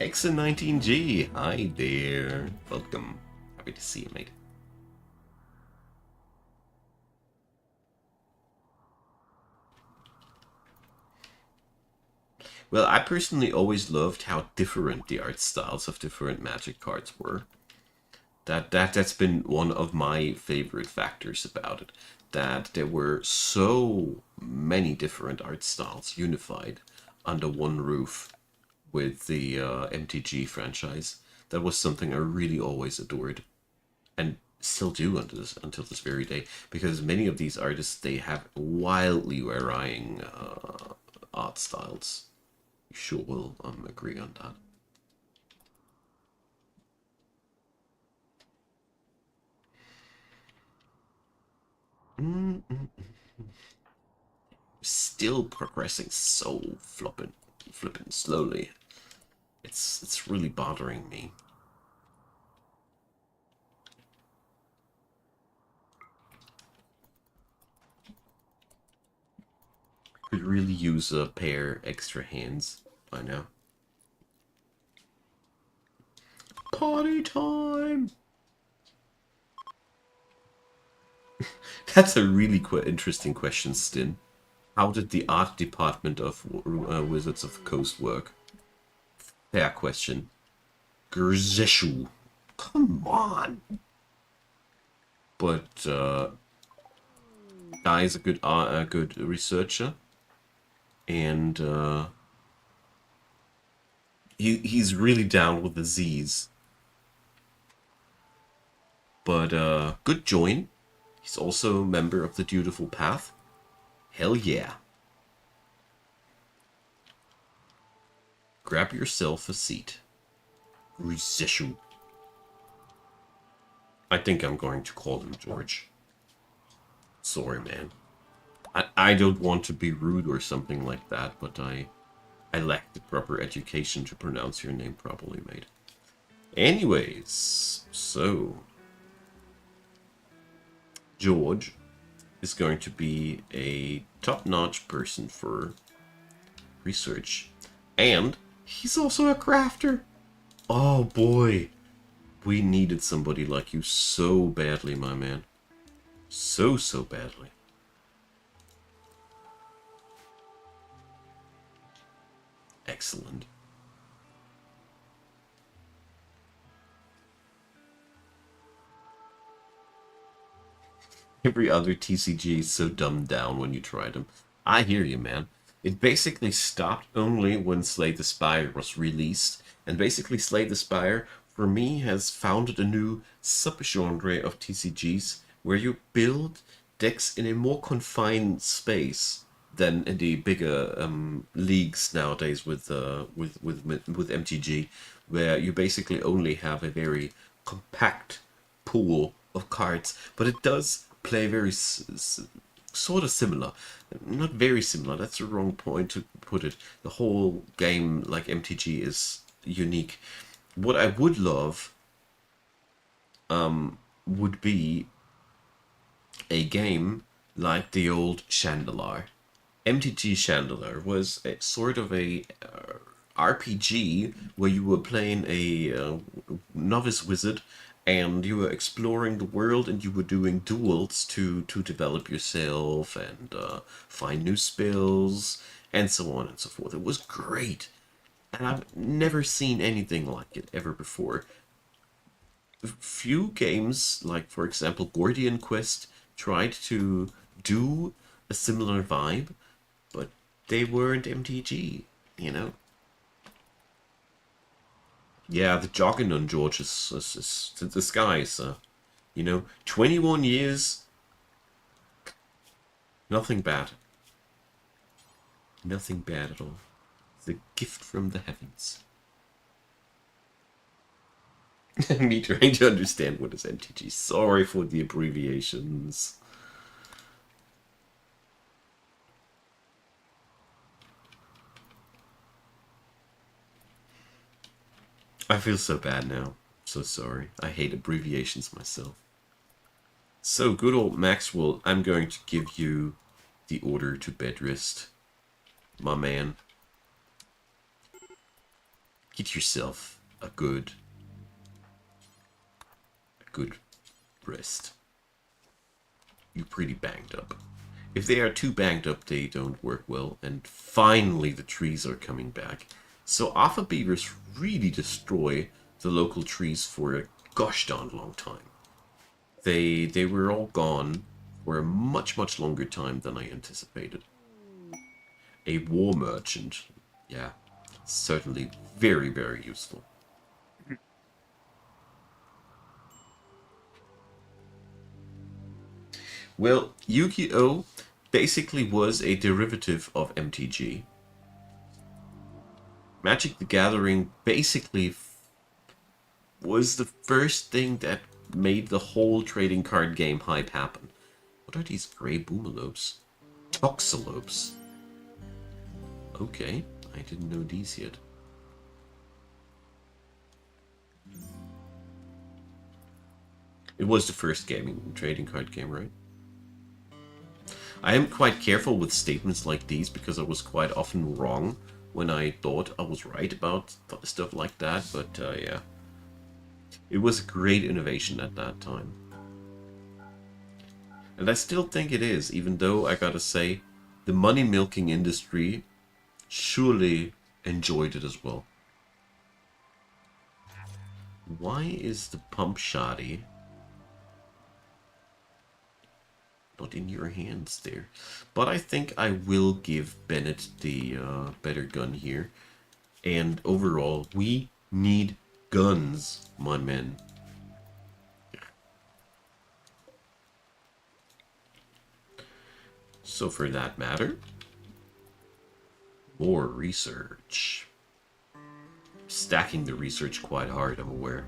X19G, hi there. Welcome. Happy to see you, mate. Well, I personally always loved how different the art styles of different Magic cards were. That's been one of my favorite factors about it. That there were so many different art styles unified under one roof with the MTG franchise. That was something I really always adored, and still do until this very day. Because many of these artists, they have wildly varying art styles. You sure will agree on that. still progressing so flippin' slowly. It's really bothering me. Could really use a pair extra hands by now. Party time! That's a really interesting question, Stin. How did the art department of Wizards of the Coast work? Fair question. Grzeshu. Come on! But, Guy is a good researcher. And, he's really down with the Z's. But, good join. He's also a member of the Dutiful Path. Hell yeah. Grab yourself a seat. Recession. I think I'm going to call him George. Sorry, man. I don't want to be rude or something like that, but I lack the proper education to pronounce your name properly, mate. Anyways, so George is going to be a top-notch person for research. And he's also a crafter. Oh boy. We needed somebody like you so badly, my man. So badly. Excellent. Every other TCG is so dumbed down when you try them. I hear you, man. It basically stopped only when Slay the Spire was released, and basically Slay the Spire, for me, has founded a new subgenre of TCGs where you build decks in a more confined space than in the bigger leagues nowadays with MTG, where you basically only have a very compact pool of cards, but it does play very sort of similar. Not very similar, that's the wrong point to put it. The whole game, like MTG, is unique. What I would love would be a game like the old Chandelier. MTG Chandelier was a sort of a RPG where you were playing a novice wizard and you were exploring the world and you were doing duels to develop yourself and find new spells and so on and so forth. It was great. And I've never seen anything like it ever before. Few games, like for example Gordian Quest, tried to do a similar vibe, but they weren't MTG, you know? Yeah, the jogging on George is the skies, you know? 21 years, nothing bad. Nothing bad at all. It's a gift from the heavens. Me trying to understand what is MTG. Sorry for the abbreviations. I feel so bad now. So sorry. I hate abbreviations myself. So, good old Maxwell, I'm going to give you the order to bed rest. My man. Get yourself a good rest. You're pretty banged up. If they are too banged up, they don't work well. And finally, the trees are coming back. So alpha beavers really destroy the local trees for a gosh darn long time. They were all gone for a much longer time than I anticipated. A war merchant, yeah, certainly very useful. Well, Yu-Gi-Oh! Basically was a derivative of MTG. Magic the Gathering basically was the first thing that made the whole trading card game hype happen. What are these gray boomalopes? Toxalopes. Okay, I didn't know these yet. It was the first gaming trading card game, right? I am quite careful with statements like these because I was quite often wrong when I thought I was right about stuff like that, but yeah. It was a great innovation at that time. And I still think it is, even though I gotta say, the money milking industry surely enjoyed it as well. Why is the pump shoddy not in your hands there? But I think I will give Bennett the better gun here. And overall, we need guns, my men. So for that matter, more research. Stacking the research quite hard, I'm aware.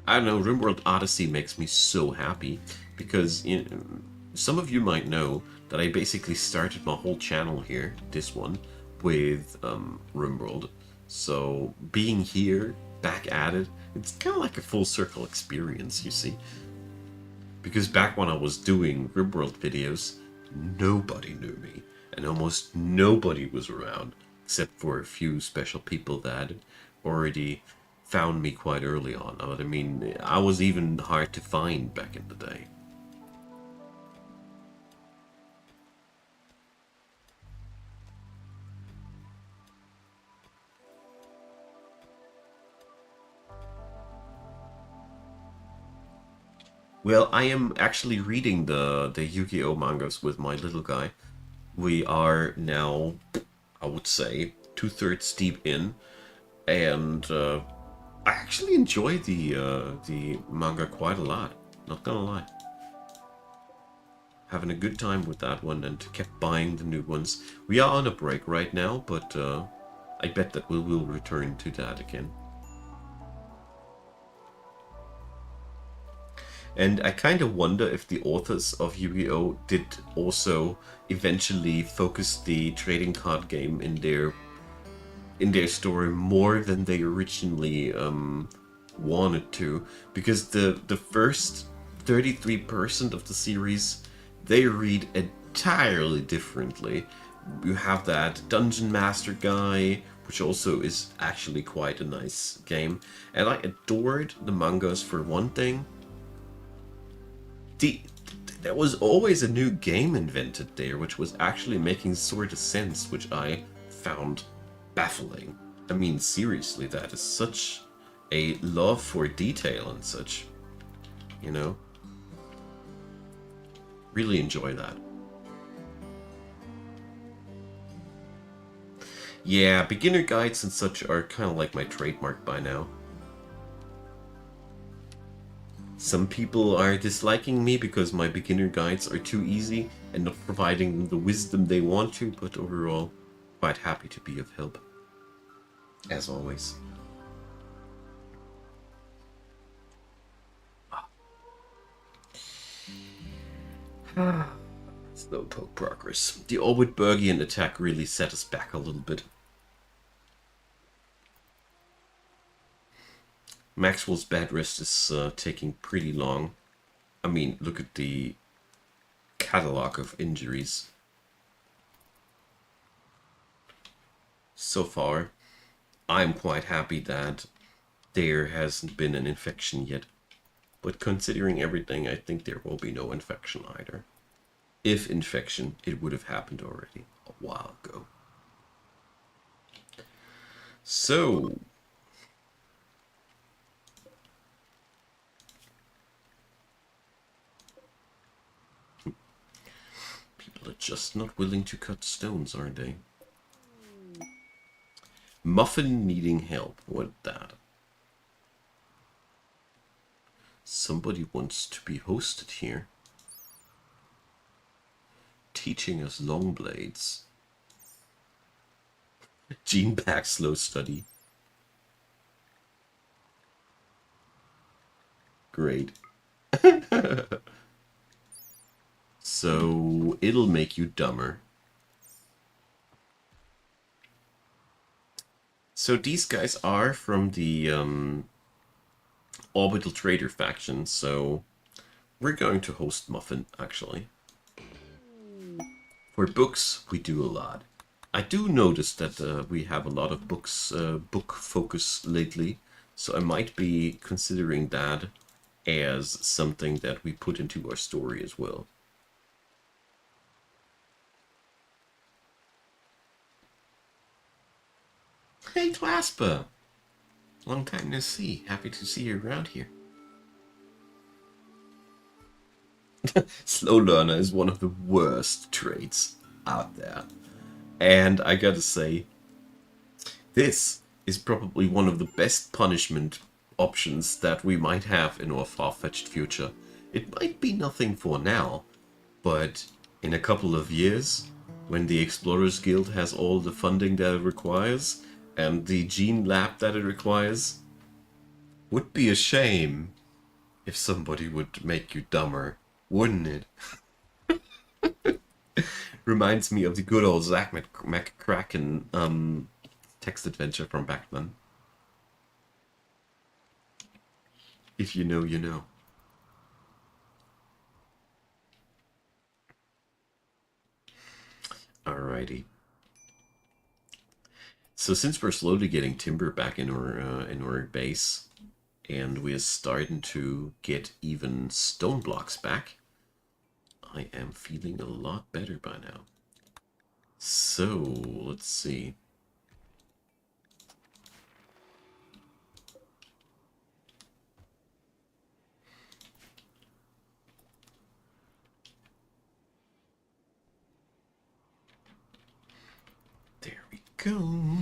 I don't know, Rimworld Odyssey makes me so happy because some of you might know that I basically started my whole channel here, this one, with Rimworld. So being here, back at it, it's kind of like a full circle experience, you see. Because back when I was doing Rimworld videos, nobody knew me, and almost nobody was around, except for a few special people that already found me quite early on. I mean, I was even hard to find back in the day. Well, I am actually reading the Yu-Gi-Oh mangas with my little guy. We are now, I would say, 2/3 deep in, and I actually enjoy the manga quite a lot. Not gonna lie, having a good time with that one, and kept buying the new ones. We are on a break right now, but I bet that we will return to that again. And I kind of wonder if the authors of Yu-Gi-Oh! Did also eventually focus the trading card game in their story more than they originally wanted to, because the first 33% of the series they read entirely differently. You have that Dungeon Master guy, which also is actually quite a nice game, and I adored the mangas for one thing. The There was always a new game invented there, which was actually making sort of sense, which I found baffling. I mean, seriously, that is such a love for detail and such, you know? Really enjoy that. Yeah, beginner guides and such are kind of like my trademark by now. Some people are disliking me because my beginner guides are too easy and not providing them the wisdom they want to, but overall, quite happy to be of help. As always. Slowpoke progress. The Orwood Bergian attack really set us back a little bit. Maxwell's bed rest is taking pretty long. I mean, look at the catalog of injuries. So far, I'm quite happy that there hasn't been an infection yet. But considering everything, I think there will be no infection either. If infection, it would have happened already a while ago. So, people are just not willing to cut stones, aren't they? Muffin needing help. What that? Somebody wants to be hosted here. Teaching us long blades. Gene pack slow study. Great. So it'll make you dumber. So these guys are from the Orbital Trader faction, so we're going to host Muffin, actually. For books, we do a lot. I do notice that we have a lot of books, book focus lately, so I might be considering that as something that we put into our story as well. Hey, Tlaspa! Long time no see. Happy to see you around here. Slow learner is one of the worst traits out there. And I gotta say, this is probably one of the best punishment options that we might have in our far-fetched future. It might be nothing for now, but in a couple of years, when the Explorers Guild has all the funding that it requires, and the gene lab that it requires, would be a shame if somebody would make you dumber, wouldn't it? Reminds me of the good old Zack McCracken text adventure from back then. If you know, you know. Alrighty. So since we're slowly getting timber back in our base, and we're starting to get even stone blocks back, I am feeling a lot better by now. So let's see. There we go.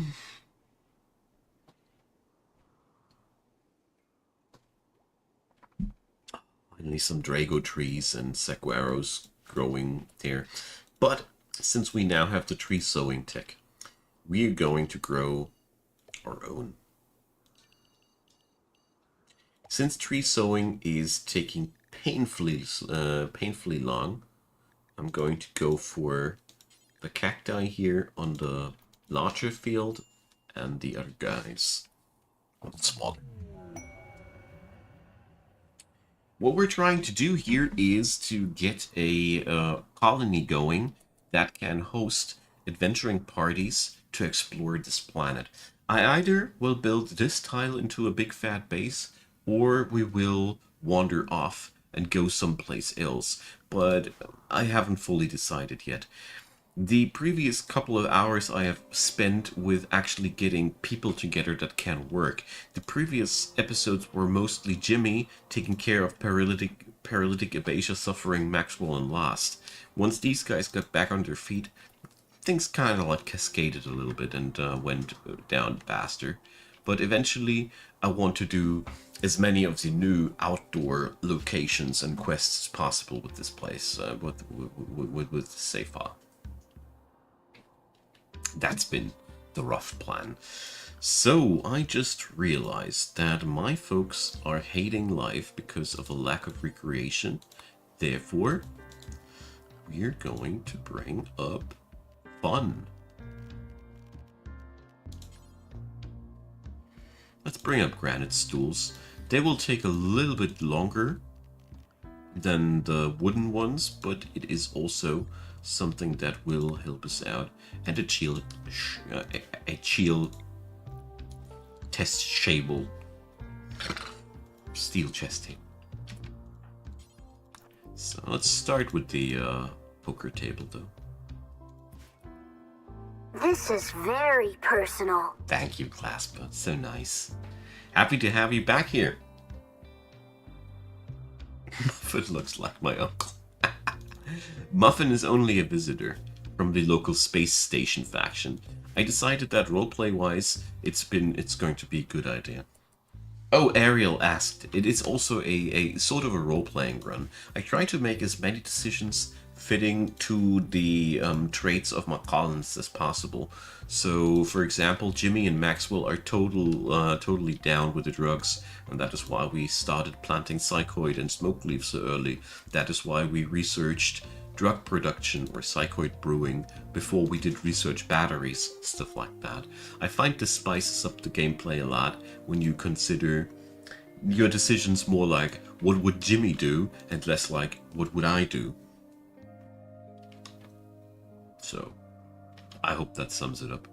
Finally some Drago trees and saguaros growing there. But since we now have the tree sowing tech, we are going to grow our own. Since tree sowing is taking painfully long, I'm going to go for the cacti here on the larger field and the other guys on the smaller. What we're trying to do here is to get a colony going that can host adventuring parties to explore this planet. I either will build this tile into a big fat base, or we will wander off and go someplace else, but I haven't fully decided yet. The previous couple of hours I have spent with actually getting people together that can work. The previous episodes were mostly Jimmy taking care of paralytic Abasia suffering Maxwell and Lost. Once these guys got back on their feet, things kind of like cascaded a little bit and went down faster. But eventually I want to do as many of the new outdoor locations and quests as possible with this place, with Safar. That's been the rough plan. So I just realized that my folks are hating life because of a lack of recreation. Therefore, we're going to bring up fun. Let's bring up granite stools. They will take a little bit longer than the wooden ones, but it is also something that will help us out. And a shield test table, steel chest table. So let's start with the poker table, though. This is very personal. Thank you, Claspa. So nice. Happy to have you back here. Muffin looks like my uncle. Muffin is only a visitor from the local space station faction. I decided that roleplay-wise, it's going to be a good idea. Oh, Ariel asked. It is also a sort of a role-playing run. I try to make as many decisions fitting to the traits of my colonists as possible. So, for example, Jimmy and Maxwell are totally down with the drugs, and that is why we started planting psychoid and smoke leaves so early. That is why we researched drug production or psychoid brewing before we did research batteries, stuff like that. I find this spices up the gameplay a lot when you consider your decisions more like, what would Jimmy do, and less like, what would I do? So, I hope that sums it up.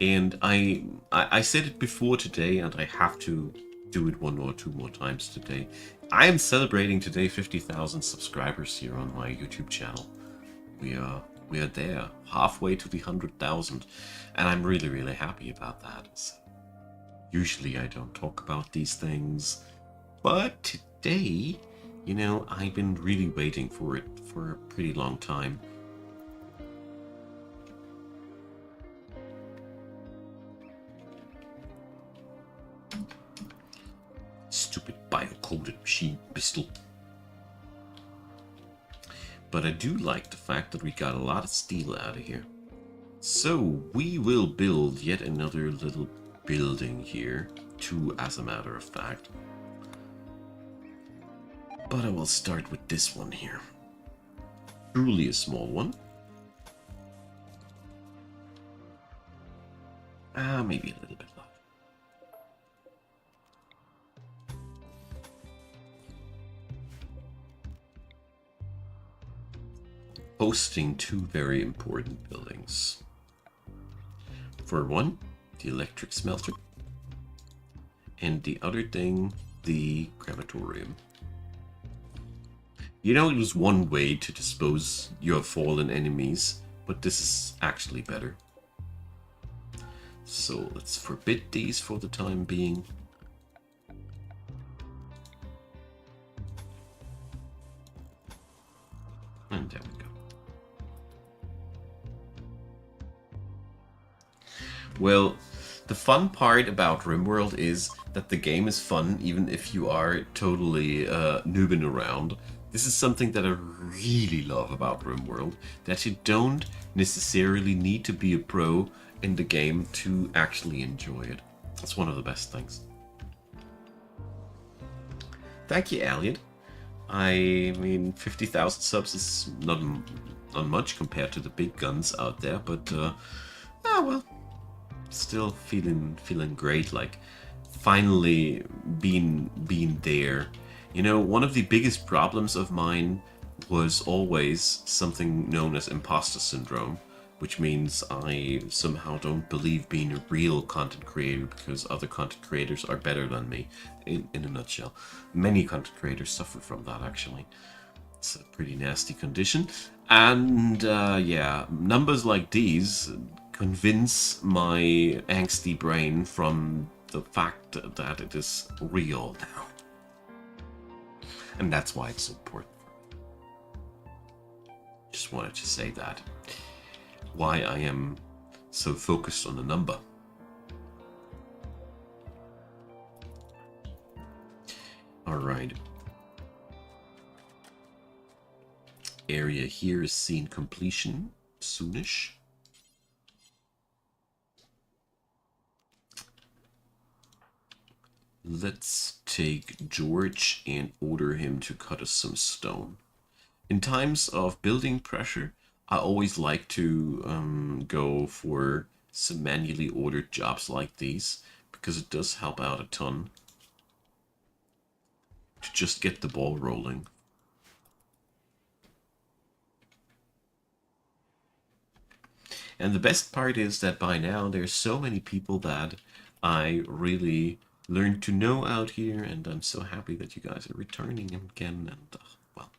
And I said it before today, and I have to do it one or two more times today. I am celebrating today 50,000 subscribers here on my YouTube channel. We are there, halfway to the 100,000, and I'm really happy about that. So, usually I don't talk about these things, but today, you know, I've been really waiting for it for a pretty long time. Stupid bio-coded machine pistol. But I do like the fact that we got a lot of steel out of here. So we will build yet another little building here. Two, as a matter of fact. But I will start with this one here. Truly a small one. Maybe a little bit larger. Hosting two very important buildings. For one, the electric smelter, and the other thing, the crematorium. You know, it was one way to dispose your fallen enemies, but this is actually better. So let's forbid these for the time being. And there we go. Well, the fun part about Rimworld is that the game is fun even if you are totally noobing around. This is something that I really love about Rimworld, that you don't necessarily need to be a pro in the game to actually enjoy it. That's one of the best things. Thank you, Elliot. I mean, 50,000 subs is not much compared to the big guns out there, but well, still feeling great. Like finally being there. You know, one of the biggest problems of mine was always something known as imposter syndrome, which means I somehow don't believe being a real content creator because other content creators are better than me, in a nutshell. Many content creators suffer from that, actually. It's a pretty nasty condition. And yeah, numbers like these convince my angsty brain from the fact that it is real now. And that's why it's so important. Just wanted to say that. Why I am so focused on the number. Alright. Area here is seen completion soonish. Let's take George and order him to cut us some stone. In times of building pressure, I always like to go for some manually ordered jobs like these, because it does help out a ton to just get the ball rolling. And the best part is that by now there's so many people that I really learned to know out here, and I'm so happy that you guys are returning again. And well,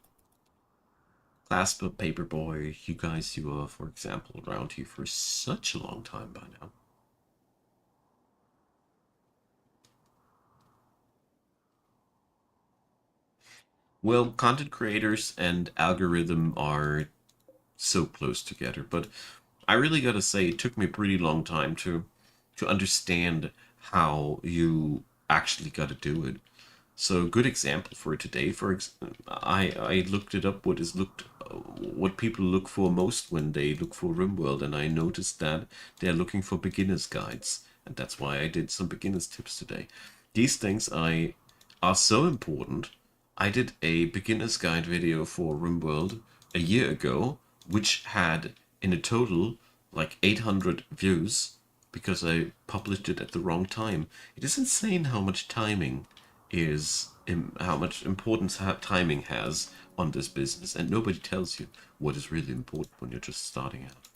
Clasp Up, Paperboy, you guys who are, for example, around here for such a long time by now. Well, content creators and algorithm are so close together, but I really gotta say it took me a pretty long time to understand how you actually gotta do it. So good example for today. I looked it up. What people look for most when they look for Rimworld, and I noticed that they're looking for beginners guides, and that's why I did some beginners tips today. These things are so important. I did a beginner's guide video for Rimworld a year ago, which had in a total like 800 views because I published it at the wrong time. It is insane how much timing how much importance timing has on this business, and nobody tells you what is really important when you're just starting out.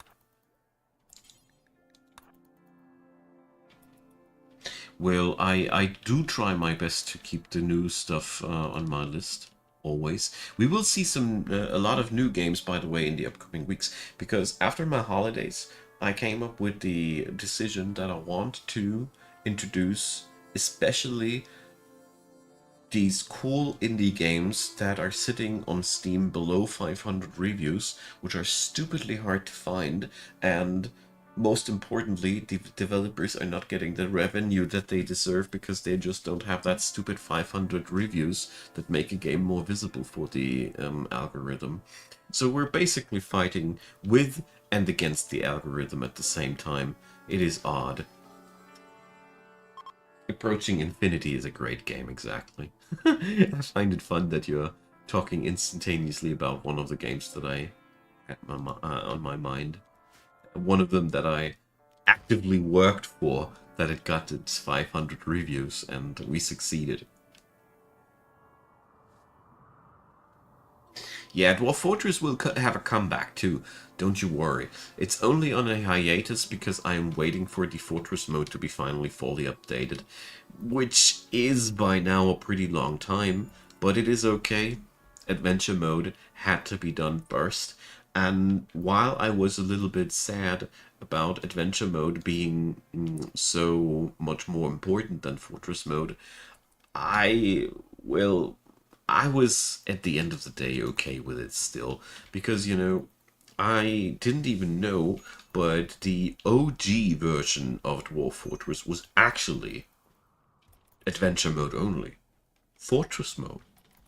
Well, I do try my best to keep the new stuff on my list always. We will see a lot of new games, by the way, in the upcoming weeks, because after my holidays, I came up with the decision that I want to introduce especially these cool indie games that are sitting on Steam below 500 reviews, which are stupidly hard to find, and most importantly, the developers are not getting the revenue that they deserve because they just don't have that stupid 500 reviews that make a game more visible for the algorithm. So we're basically fighting with and against the algorithm at the same time. It is odd. Approaching Infinity is a great game, exactly. I find it fun that you're talking instantaneously about one of the games that I had on my mind. One of them that I actively worked for, that it got its 500 reviews, and we succeeded. Yeah, Dwarf Fortress will have a comeback too, don't you worry. It's only on a hiatus because I am waiting for the Fortress mode to be finally fully updated, which is by now a pretty long time, but it is okay. Adventure mode had to be done first, and while I was a little bit sad about adventure mode being so much more important than Fortress mode, I will. I was at the end of the day okay with it still because I didn't even know, but the OG version of Dwarf Fortress was actually adventure mode only. Fortress mode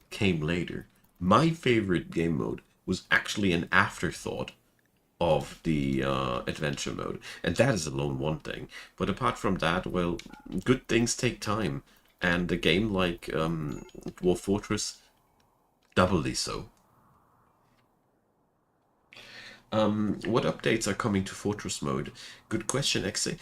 came later. My favorite game mode was actually an afterthought of the adventure mode, and that is alone one thing. But apart from that, well, good things take time, and a game like Dwarf Fortress, doubly so. What updates are coming to Fortress mode? Good question, Exe.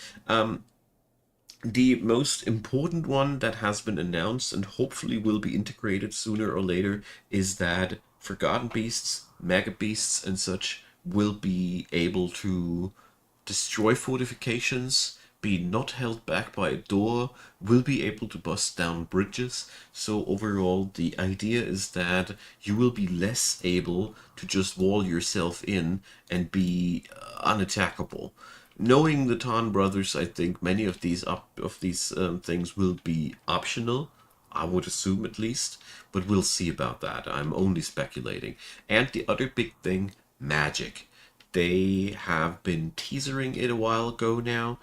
The most important one that has been announced and hopefully will be integrated sooner or later is that Forgotten Beasts, Mega Beasts, and such will be able to destroy fortifications, be not held back by a door, will be able to bust down bridges. So overall, the idea is that you will be less able to just wall yourself in and be unattackable. Knowing the Tan brothers, I think many of these things will be optional. I would assume at least, but we'll see about that. I'm only speculating. And the other big thing, magic. They have been teasering it a while ago now,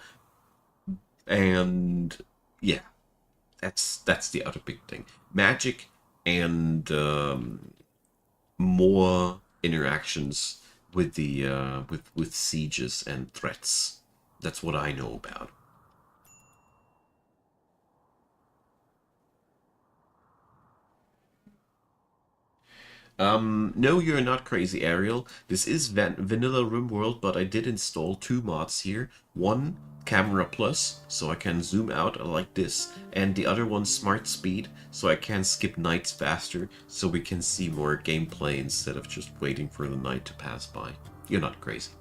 and yeah, that's the other big thing. Magic and more interactions with the with sieges and threats. That's what I know about. No, you're not crazy, Ariel. This is vanilla Rimworld, but I did install two mods here. One, Camera Plus, so I can zoom out like this, and the other one, Smart Speed, so I can skip nights faster, so we can see more gameplay instead of just waiting for the night to pass by. You're not crazy.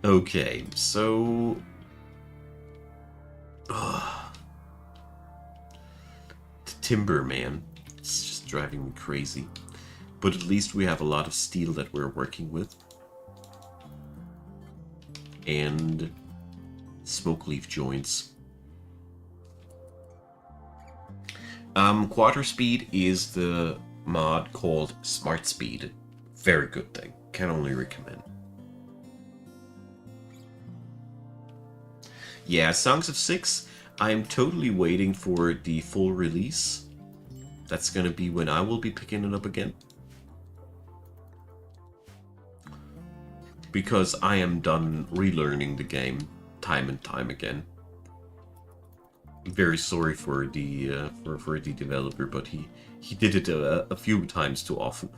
Okay, so... timber, man. It's just driving me crazy. But at least we have a lot of steel that we're working with. And smoke leaf joints. Quarter speed is the mod called Smart Speed. Very good thing. Can only recommend. Yeah, Songs of Six. I'm totally waiting for the full release. That's gonna be when I will be picking it up again. Because I am done relearning the game time and time again. I'm very sorry for the for the developer, but he did it a few times too often.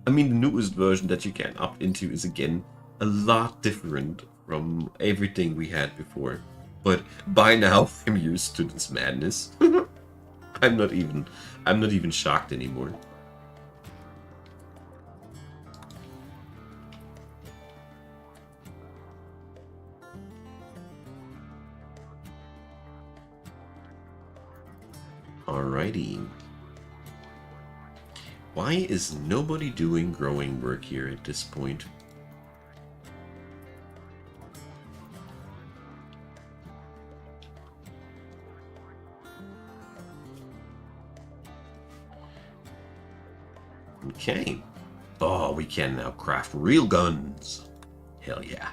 I mean, the newest version that you can opt into is again a lot different from everything we had before. But by now, I'm used to this madness. I'm not even shocked anymore. Alrighty. Why is nobody doing growing work here at this point? Okay. Oh, we can now craft real guns. Hell yeah.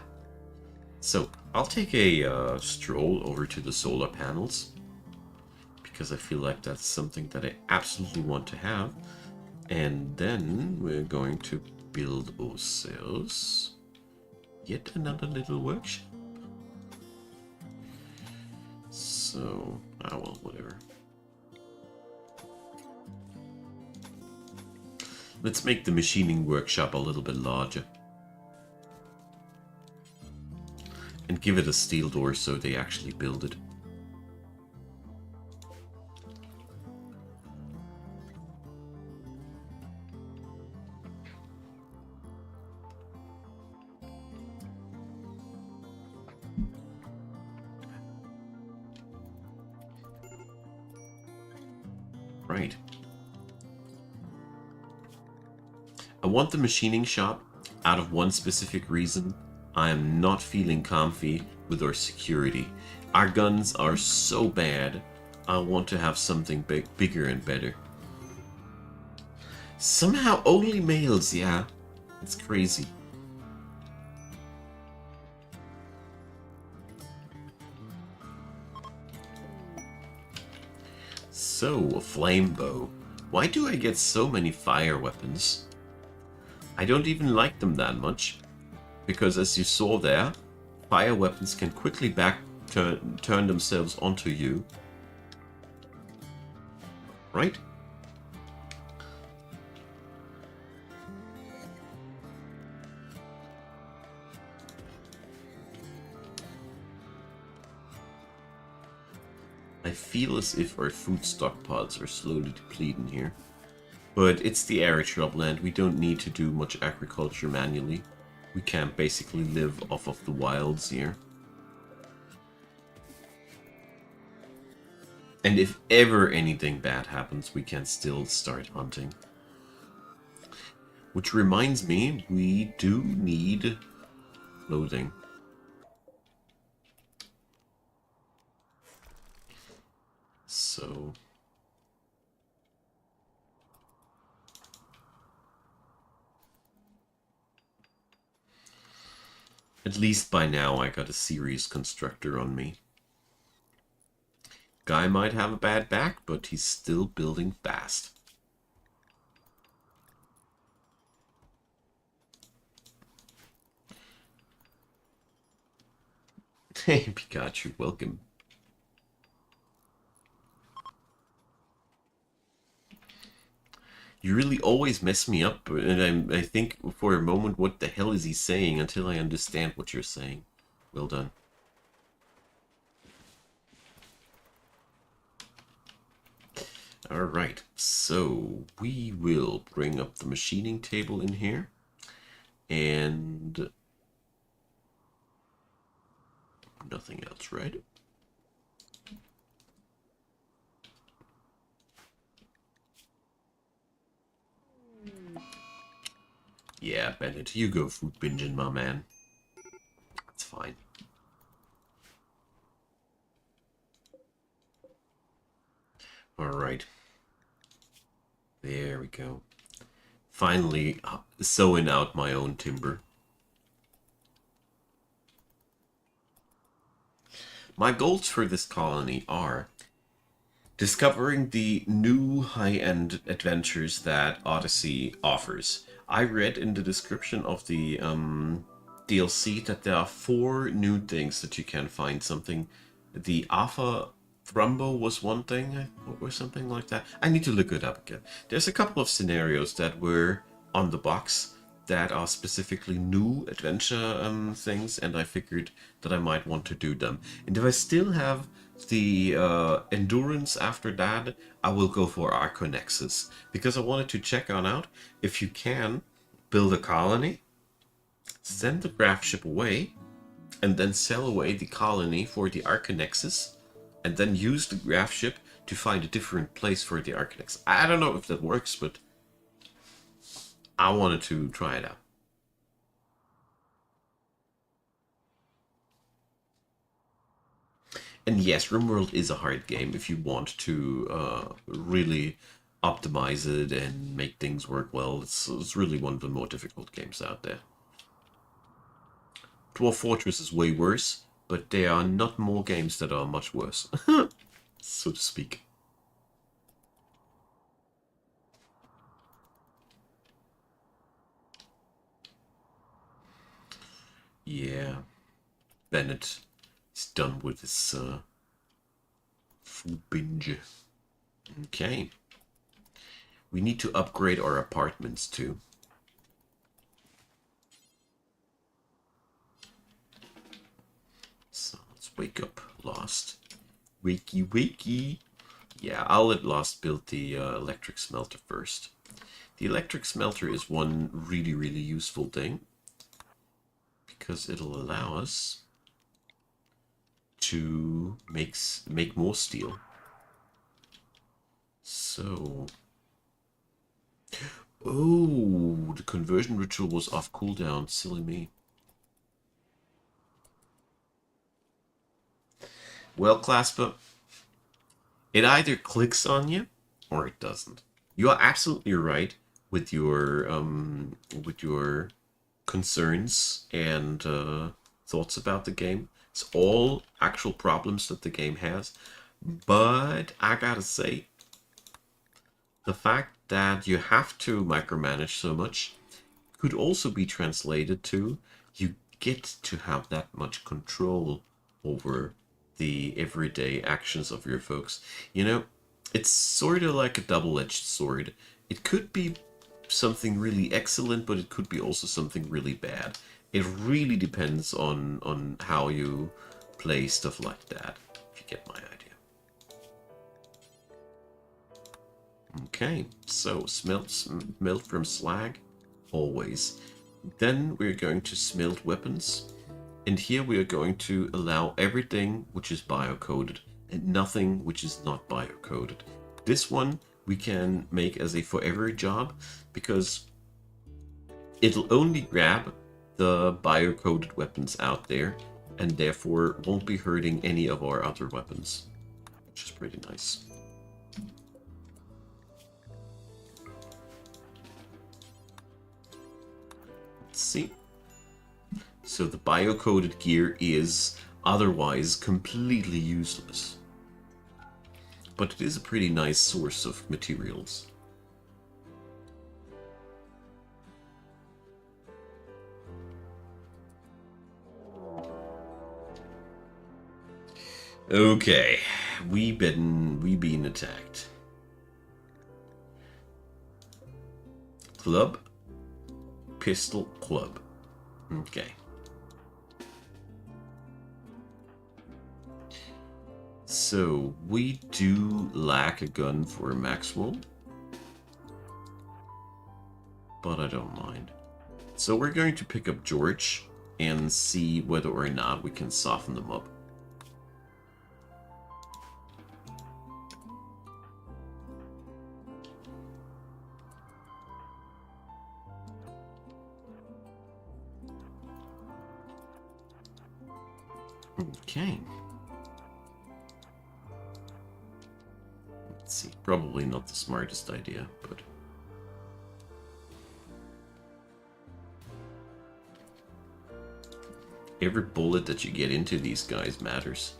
So, I'll take a stroll over to the solar panels. Because I feel like that's something that I absolutely want to have. And then we're going to build ourselves yet another little workshop. So, well, whatever. Let's make the machining workshop a little bit larger. And give it a steel door so they actually build it. Right. I want the machining shop out of one specific reason. I am not feeling comfy with our security. Our guns are so bad. I want to have something bigger and better. Somehow only males, yeah. It's crazy. So, a flame bow. Why do I get so many fire weapons? I don't even like them that much. Because as you saw there, fire weapons can quickly turn themselves onto you. Right? I feel as if our food stockpiles are slowly depleting here. But it's the arid shrubland, we don't need to do much agriculture manually. We can basically live off of the wilds here. And if ever anything bad happens, we can still start hunting. Which reminds me, we do need clothing. So... at least by now I got a serious constructor on me. Guy might have a bad back, but he's still building fast. Hey Pikachu, welcome. You really always mess me up, and I think for a moment, what the hell is he saying, until I understand what you're saying. Well done. Alright, so we will bring up the machining table in here, and nothing else, right? Yeah, Bennett, you go food binging, my man. That's fine. Alright. There we go. Finally, sowing out my own timber. My goals for this colony are discovering the new high-end adventures that Odyssey offers. I read in the description of the DLC that there are 4 new things that you can find. Something, the Alpha Thrumbo was one thing, or something like that. I need to look it up again. There's a couple of scenarios that were on the box that are specifically new adventure things, and I figured that I might want to do them. And if I still have the endurance after that, I will go for Arconexus, because I wanted to check on out if you can build a colony, send the craft ship away, and then sell away the colony for the Arconexus, and then use the craft ship to find a different place for the Arconexus. I don't know if that works, but I wanted to try it out. And yes, Rimworld is a hard game if you want to really optimize it and make things work well. It's really one of the more difficult games out there. Dwarf Fortress is way worse, but there are not more games that are much worse, so to speak. Yeah, Bennett is done with his food binge. Okay. We need to upgrade our apartments too. So let's wake up Lost. Wakey, wakey. Yeah, I'll let Lost build the electric smelter first. The electric smelter is one really, really useful thing, because it'll allow us to make more steel. So, oh, the conversion ritual was off cooldown. Silly me. Well, Claspa, it either clicks on you or it doesn't. You are absolutely right with your concerns and thoughts about the game. It's all actual problems that the game has. But I gotta say, the fact that you have to micromanage so much could also be translated to you get to have that much control over the everyday actions of your folks. You know, it's sort of like a double-edged sword. It could be something really excellent, but it could be also something really bad. It really depends on how you play stuff like that, if you get my idea. Okay, so smelt from slag, always. Then we're going to smelt weapons. And here we are going to allow everything which is biocoded and nothing which is not biocoded. This one we can make as a forever job, because it'll only grab the biocoded weapons out there and therefore won't be hurting any of our other weapons, which is pretty nice. Let's see. So the biocoded gear is otherwise completely useless, but it is a pretty nice source of materials. Okay, we been attacked. Club, pistol, club. Okay. So we do lack a gun for Maxwell, but I don't mind. So we're going to pick up George and see whether or not we can soften them up. Okay. Let's see. Probably not the smartest idea, but... every bullet that you get into these guys matters.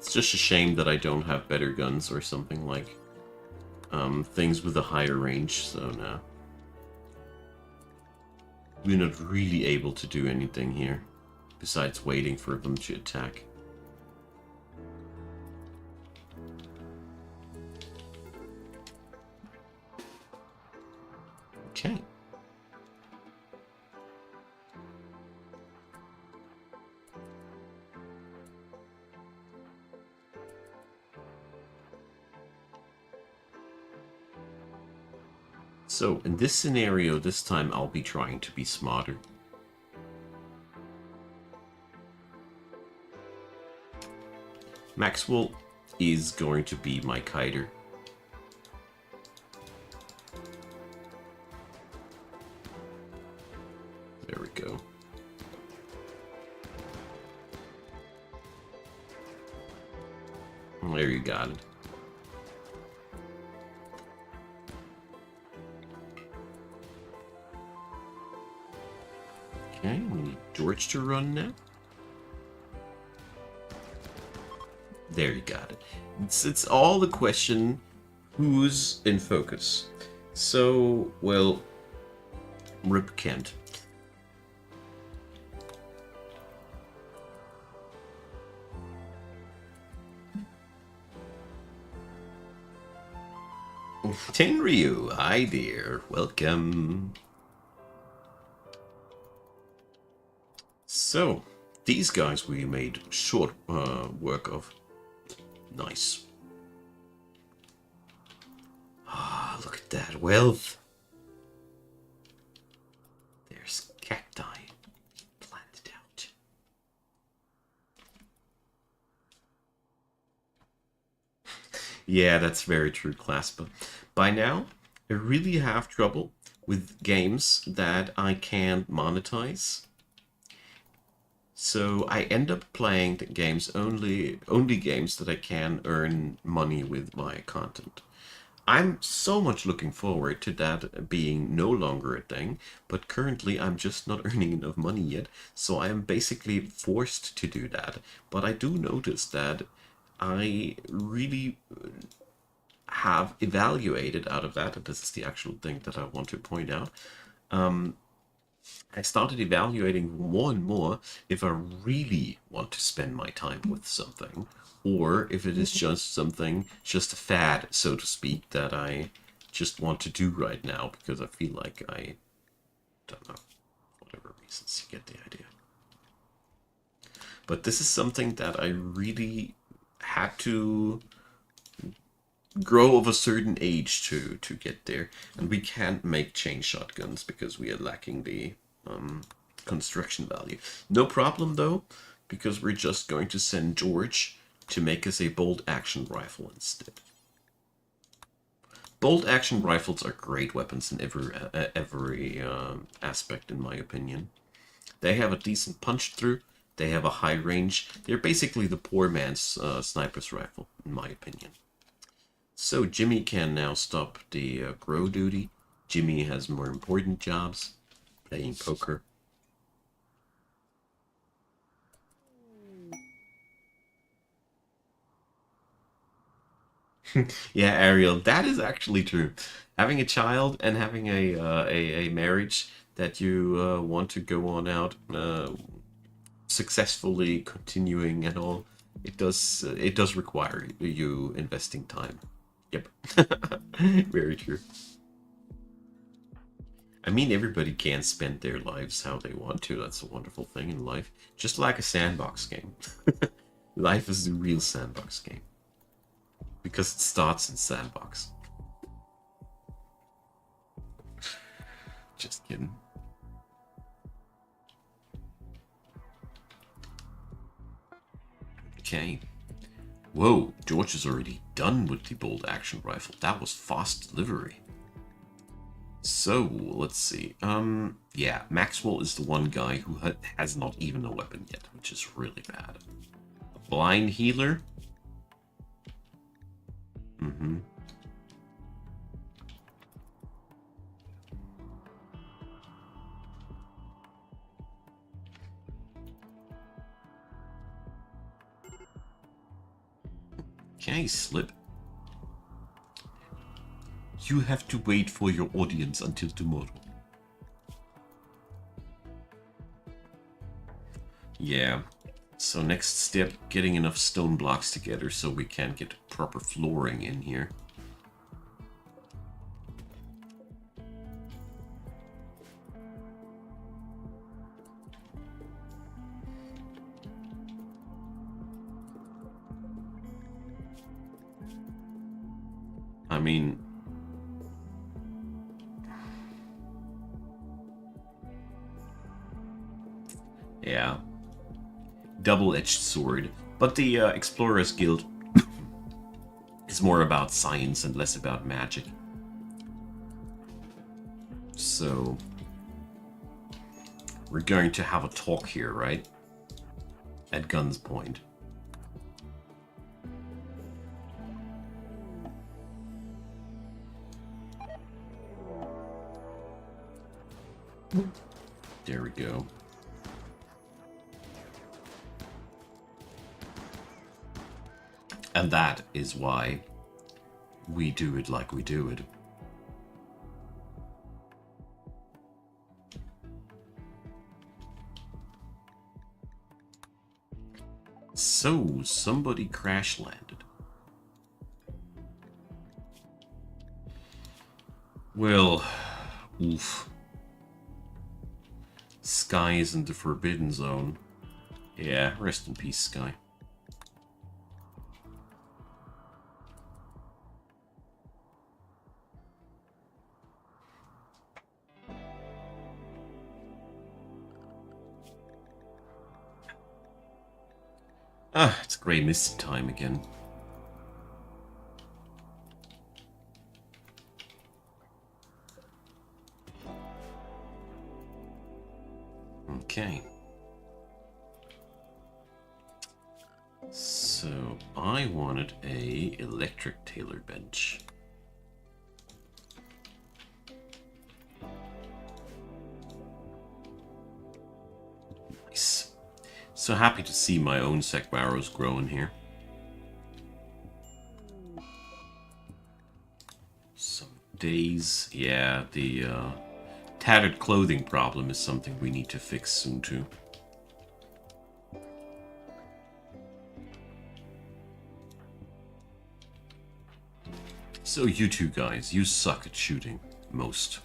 It's just a shame that I don't have better guns or something like things with a higher range, so no. We're not really able to do anything here, besides waiting for them to attack. Okay. So, in this scenario, this time I'll be trying to be smarter. Maxwell is going to be my kiter. There we go. There you got it. Okay, we need George to run now. There you got it. It's all the question, who's in focus? So, well, Rip Kent. Tenryu, hi dear, welcome. So, these guys we made short work of. Nice. Ah, look at that wealth. There's cacti planted out. Yeah, that's very true, Claspa. By now, I really have trouble with games that I can't monetize. So I end up playing the games only games that I can earn money with my content. I'm so much looking forward to that being no longer a thing, but currently I'm just not earning enough money yet, so I am basically forced to do that. But I do notice that I really have evaluated out of that, and this is the actual thing that I want to point out. I started evaluating more and more if I really want to spend my time with something, or if it is just something, just a fad, so to speak, that I just want to do right now because I feel like I don't know, whatever reasons, you get the idea. But this is something that I really had to grow of a certain age to get there, and we can't make chain shotguns because we are lacking the construction value. No problem though, because we're just going to send George to make us a bolt action rifle instead. Bolt action rifles are great weapons in every aspect, in my opinion. They have a decent punch through. They have a high range. They're basically the poor man's sniper's rifle, in my opinion. So Jimmy can now stop the grow duty. Jimmy has more important jobs, playing poker. Yeah, Ariel, that is actually true. Having a child and having a marriage that you want to go on out successfully continuing and all, it does require you investing time. Yep. Very true. I mean, everybody can spend their lives how they want to. That's a wonderful thing in life. Just like a sandbox game. Life is the real sandbox game. Because it starts in Sandbox. Just kidding. Okay. Whoa, George is already done with the bolt action rifle. That was fast delivery. So, let's see. Yeah, Maxwell is the one guy who has not even a weapon yet, which is really bad. A blind healer? Mm-hmm. Okay, Slip. You have to wait for your audience until tomorrow. Yeah. So next step, getting enough stone blocks together so we can get proper flooring in here. I mean, yeah, double-edged sword. But the Explorers Guild is more about science and less about magic. So, we're going to have a talk here, right? At gun's point. There we go. And that is why we do it like we do it. So, somebody crash landed. Well, oof. Sky is in the Forbidden Zone. Yeah, rest in peace, Sky. Ah, it's grey mist time again. Okay. So, I wanted a electric tailor bench. Nice. So happy to see my own Sekbaros growing here. Some days. Yeah, the tattered clothing problem is something we need to fix soon too. So you two guys, you suck at shooting. Most.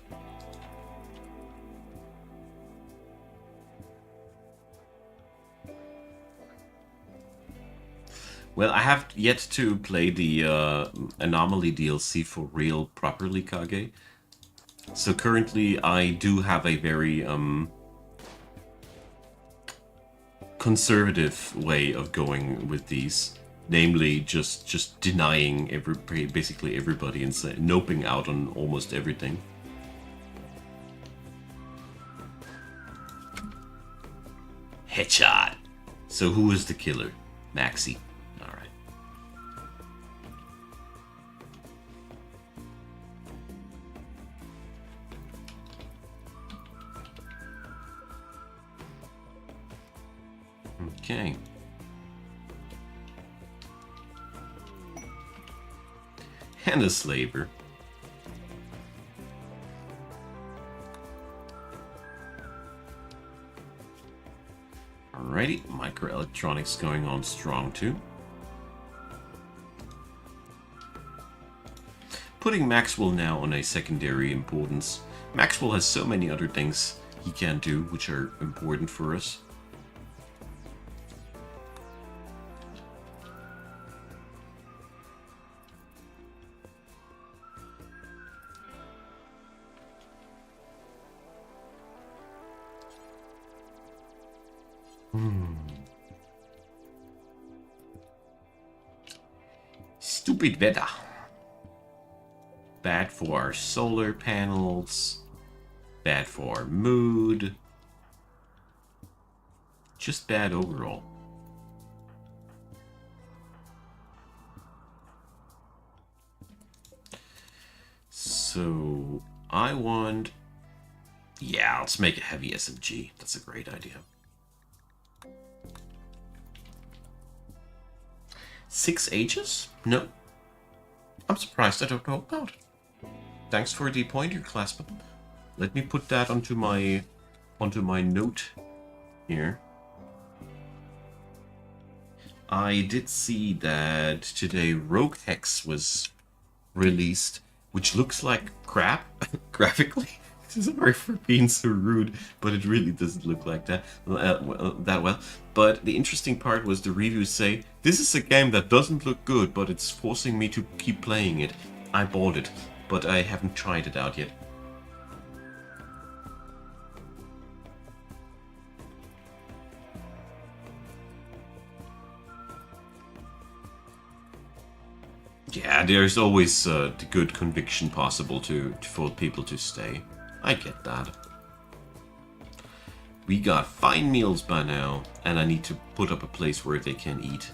Well, I have yet to play the Anomaly DLC for real properly, Kage. So currently I do have a very conservative way of going with these. Namely, just denying basically everybody and noping out on almost everything. Headshot! So who is the killer? Maxi. Alright. Okay. And a slaver. Alrighty, microelectronics going on strong too. Putting Maxwell now on a secondary importance. Maxwell has so many other things he can do which are important for us. Stupid weather. Bad for our solar panels. Bad for our mood. Just bad overall. So, I want... Yeah, let's make a heavy SMG. That's a great idea. 6 ages? No. I'm surprised I don't know about it. Thanks for the pointer, Clasp. Let me put that onto my note here. I did see that today Rogue Hex was released, which looks like crap graphically. Sorry for being so rude, but it really doesn't look like that well. But the interesting part was the reviews say, this is a game that doesn't look good, but it's forcing me to keep playing it. I bought it, but I haven't tried it out yet. Yeah, there's always the good conviction possible for people to stay. I get that. We got fine meals by now, and I need to put up a place where they can eat.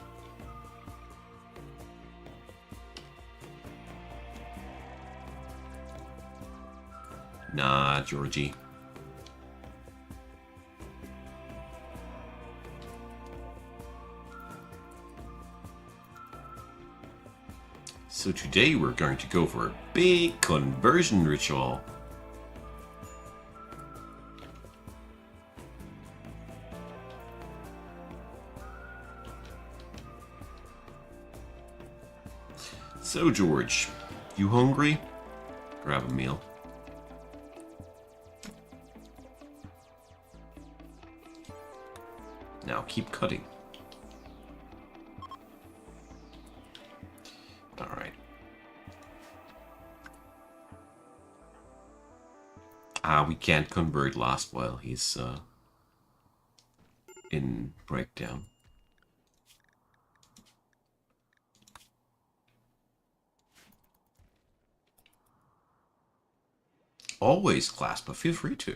Nah, Georgie. So today we're going to go for a big conversion ritual. So George, you hungry? Grab a meal. Now keep cutting. Alright. We can't convert last while he's in breakdown. Always, Clasp, feel free to.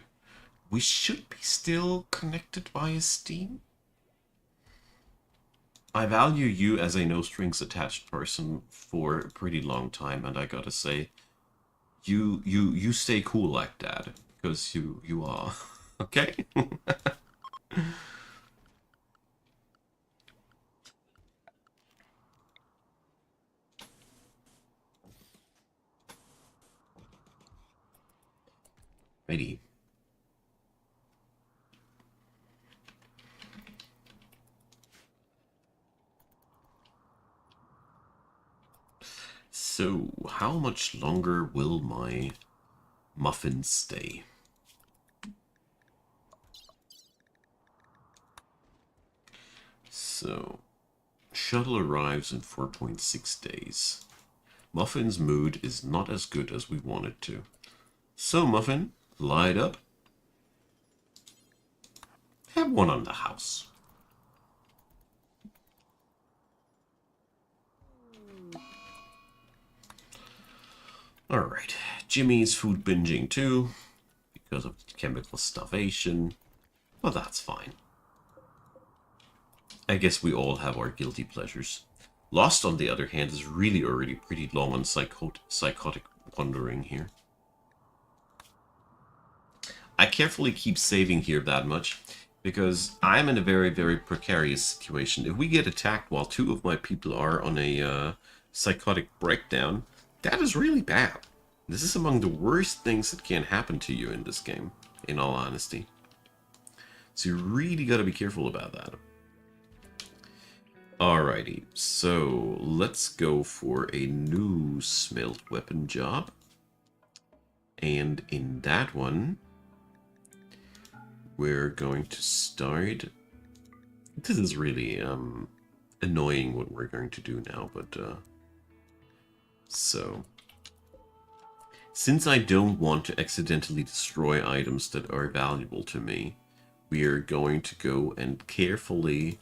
We should be still connected via Steam. I value you as a no strings attached person for a pretty long time, and I gotta say, you stay cool like that because you are okay. Ready. So, how much longer will my muffins stay? So, shuttle arrives in 4.6 days. Muffin's mood is not as good as we want it to. So, Muffin, light up. Have one on the house. Alright, Jimmy's food binging too, because of chemical starvation, but that's fine. I guess we all have our guilty pleasures. Lost, on the other hand, is really already pretty long on psychotic wandering here. I carefully keep saving here that much, because I'm in a very, very precarious situation. If we get attacked while 2 of my people are on a psychotic breakdown, that is really bad. This is among the worst things that can happen to you in this game, in all honesty. So you really gotta be careful about that. Alrighty, so let's go for a new smelt weapon job. And in that one, we're going to start... This is really annoying what we're going to do now, but... So... Since I don't want to accidentally destroy items that are valuable to me, we are going to go and carefully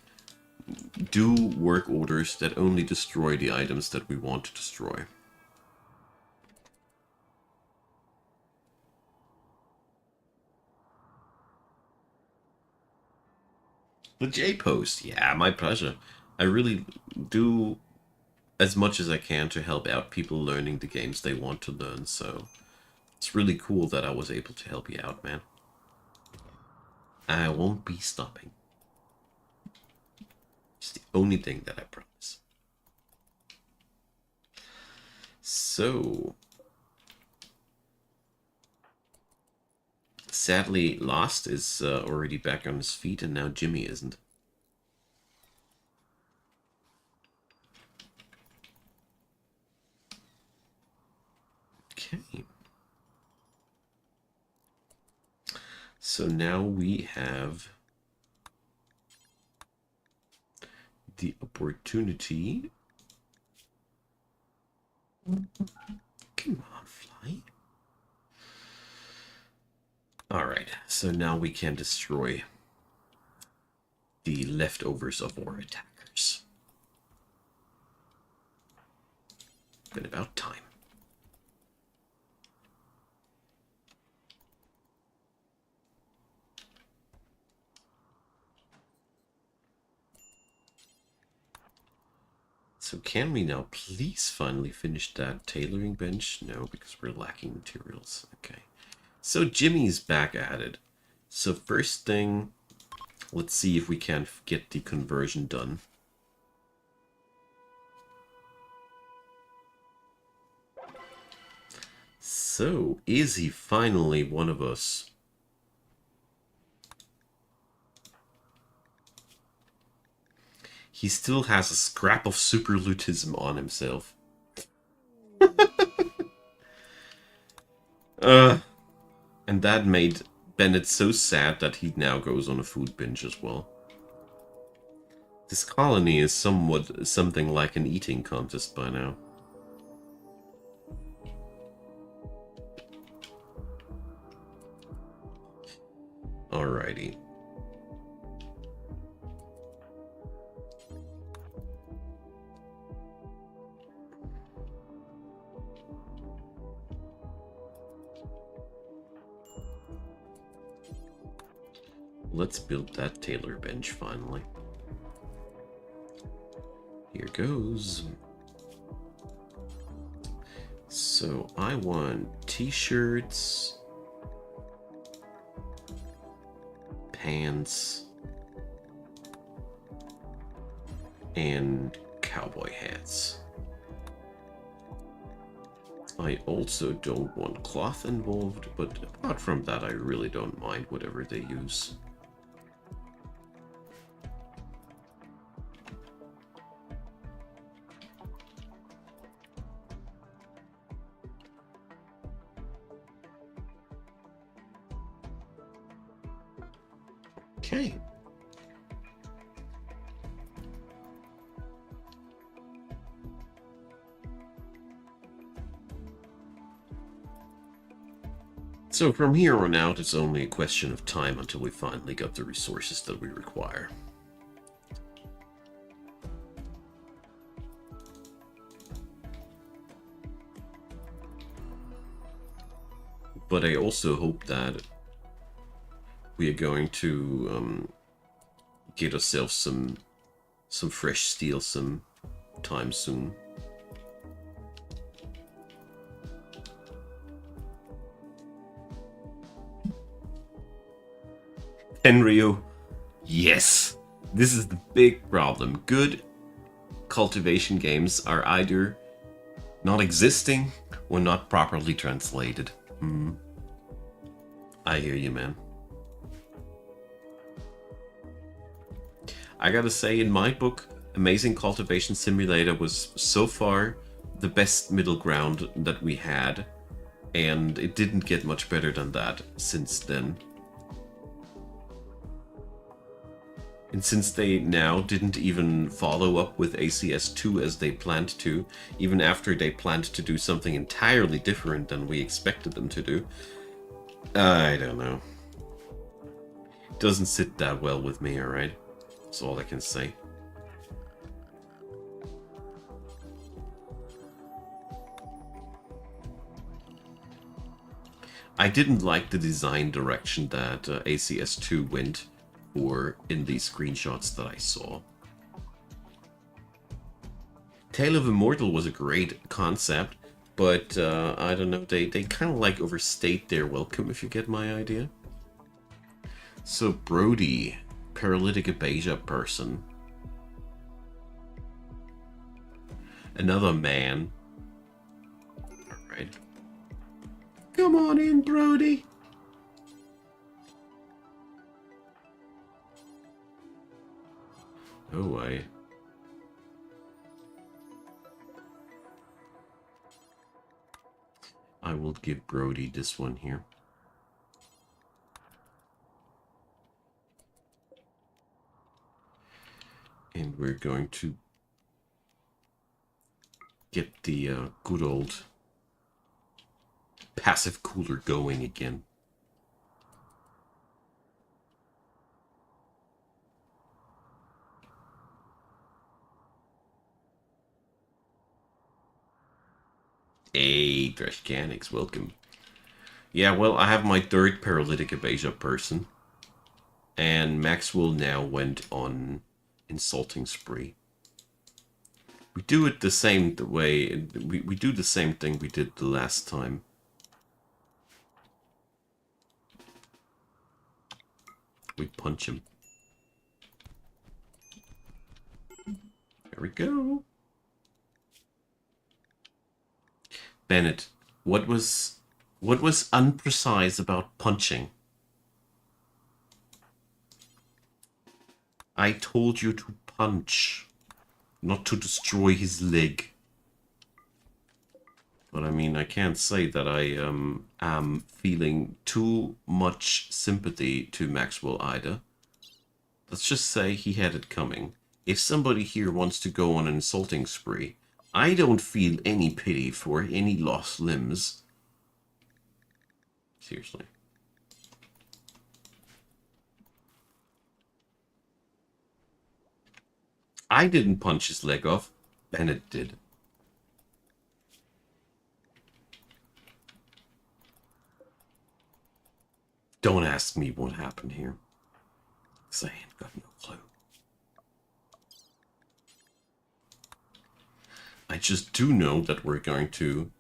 do work orders that only destroy the items that we want to destroy. The J-Post, yeah, my pleasure. I really do as much as I can to help out people learning the games they want to learn, so it's really cool that I was able to help you out, man. I won't be stopping. It's the only thing that I promise. So, sadly, Lost is already back on his feet, and now Jimmy isn't. Okay. So now we have the opportunity. Come on, fly. Alright, so now we can destroy the leftovers of our attackers. Been about time. So can we now please finally finish that tailoring bench? No, because we're lacking materials. Okay. So Jimmy's back at it. So first thing, let's see if we can get the conversion done. So, is he finally one of us? He still has a scrap of superlutism on himself. And that made Bennett so sad that he now goes on a food binge as well. This colony is somewhat something like an eating contest by now. Alrighty. Let's build that tailor bench finally. Here goes. So I want t-shirts, pants, and cowboy hats. I also don't want cloth involved, but apart from that I really don't mind whatever they use. Okay. So from here on out, it's only a question of time until we finally got the resources that we require. But I also hope that we are going to get ourselves some fresh steel some time soon. Henryu, yes, this is the big problem. Good cultivation games are either not existing or not properly translated. I hear you, man. I gotta say, in my book, Amazing Cultivation Simulator was so far the best middle ground that we had, and it didn't get much better than that since then. And since they now didn't even follow up with ACS2 as they planned to, even after they planned to do something entirely different than we expected them to do, I don't know. It doesn't sit that well with me, alright? That's all I can say. I didn't like the design direction that ACS2 went for in these screenshots that I saw. Tale of Immortal was a great concept, but I don't know, they kind of like overstayed their welcome, if you get my idea. So Brody, paralytic aphasia person. Another man. Alright. Come on in, Brody. Oh, I will give Brody this one here. And we're going to get the good old passive cooler going again. Hey, Trashcanics, welcome. Yeah, well, I have my third paralytic Abasia person. And Maxwell now went on insulting spree. We do it the same way. We do the same thing we did the last time. We punch him. There we go. Bennett, what was unprecise about punching? I told you to punch, not to destroy his leg. But I mean, I can't say that I am feeling too much sympathy to Maxwell either. Let's just say he had it coming. If somebody here wants to go on an insulting spree, I don't feel any pity for any lost limbs. Seriously. I didn't punch his leg off. Bennett did. Don't ask me what happened here, 'cause I ain't got no clue. I just do know that we're going to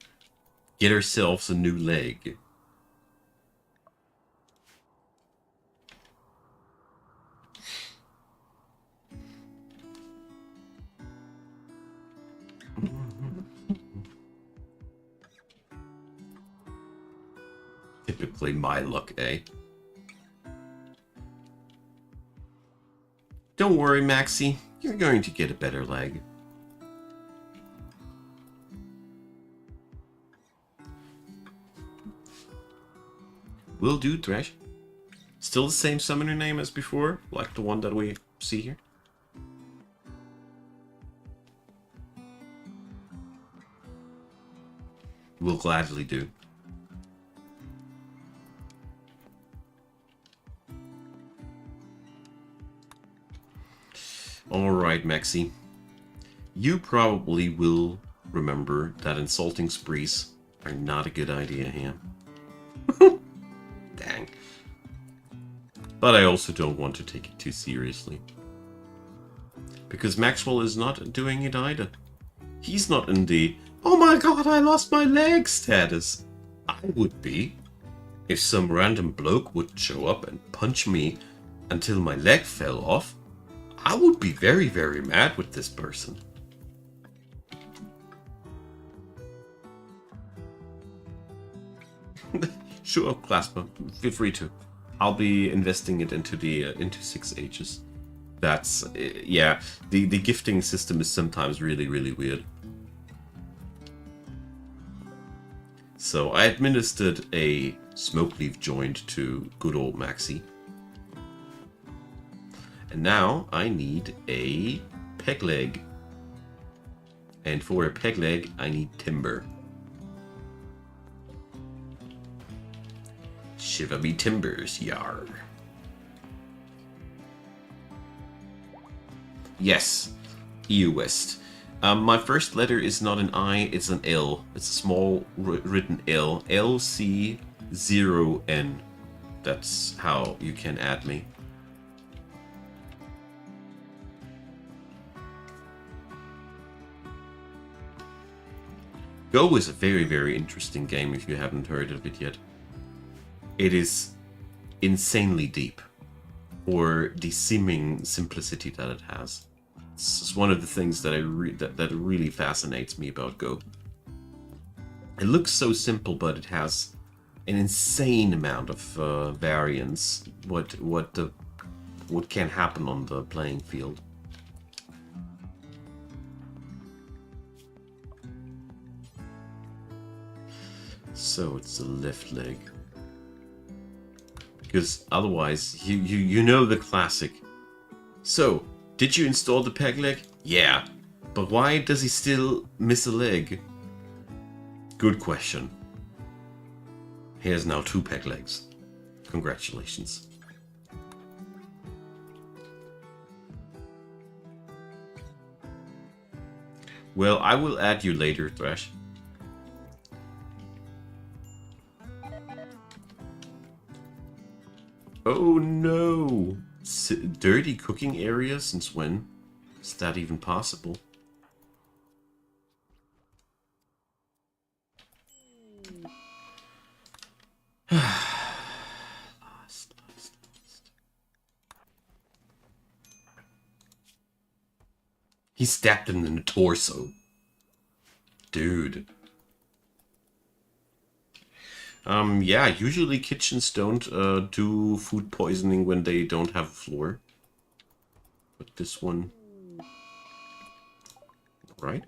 get ourselves a new leg. Typically my luck, eh? Don't worry, Maxie. You're going to get a better leg. Will do, Thresh. Still the same summoner name as before, like the one that we see here. We'll gladly do. Alright, Maxie. You probably will remember that insulting sprees are not a good idea here. Dang. But I also don't want to take it too seriously. Because Maxwell is not doing it either. He's not in the, oh my god, I lost my leg status. I would be. If some random bloke would show up and punch me until my leg fell off, I would be very, very mad with this person. Sure, Clasper, feel free to. I'll be investing it into the into 6Hs. That's yeah. The gifting system is sometimes really, really weird. So I administered a smoke leaf joint to good old Maxie. And now I need a peg leg. And for a peg leg, I need timber. Shiver me timbers, yar. Yes, EU West. My first letter is not an I, it's an L. It's a small written L. LC0N. That's how you can add me. Go is a very, very interesting game if you haven't heard of it yet. It is insanely deep for the seeming simplicity that it has. It's one of the things that that really fascinates me about Go. It looks so simple, but it has an insane amount of variance. What can happen on the playing field. So it's the left leg. Because otherwise, you know the classic. So, did you install the peg leg? Yeah. But why does he still miss a leg? Good question. He has now 2 peg legs. Congratulations. Well, I will add you later, Thresh. Oh no! Dirty cooking area? Since when? Is that even possible? Lost. He stabbed him in the torso. Dude. Yeah, usually kitchens don't do food poisoning when they don't have a floor. But this one... Right?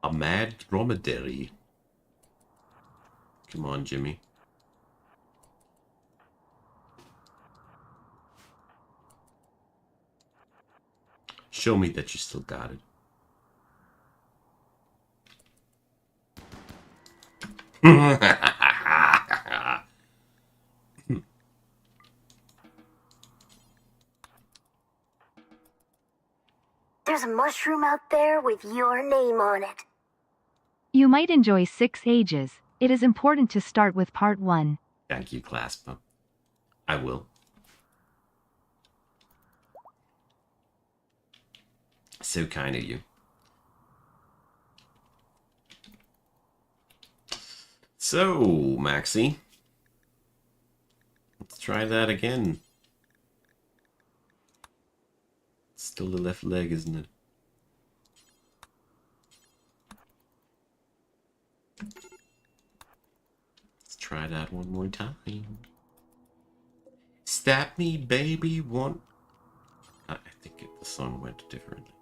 A mad dromedary. Come on, Jimmy. Show me that you still got it. There's a mushroom out there with your name on it. You might enjoy 6 ages. It is important to start with part 1. Thank you, Claspa. I will. So kind of you. So, Maxie. Let's try that again. Still the left leg, isn't it? Let's try that one more time. Stab me, baby, one... I think the song went differently.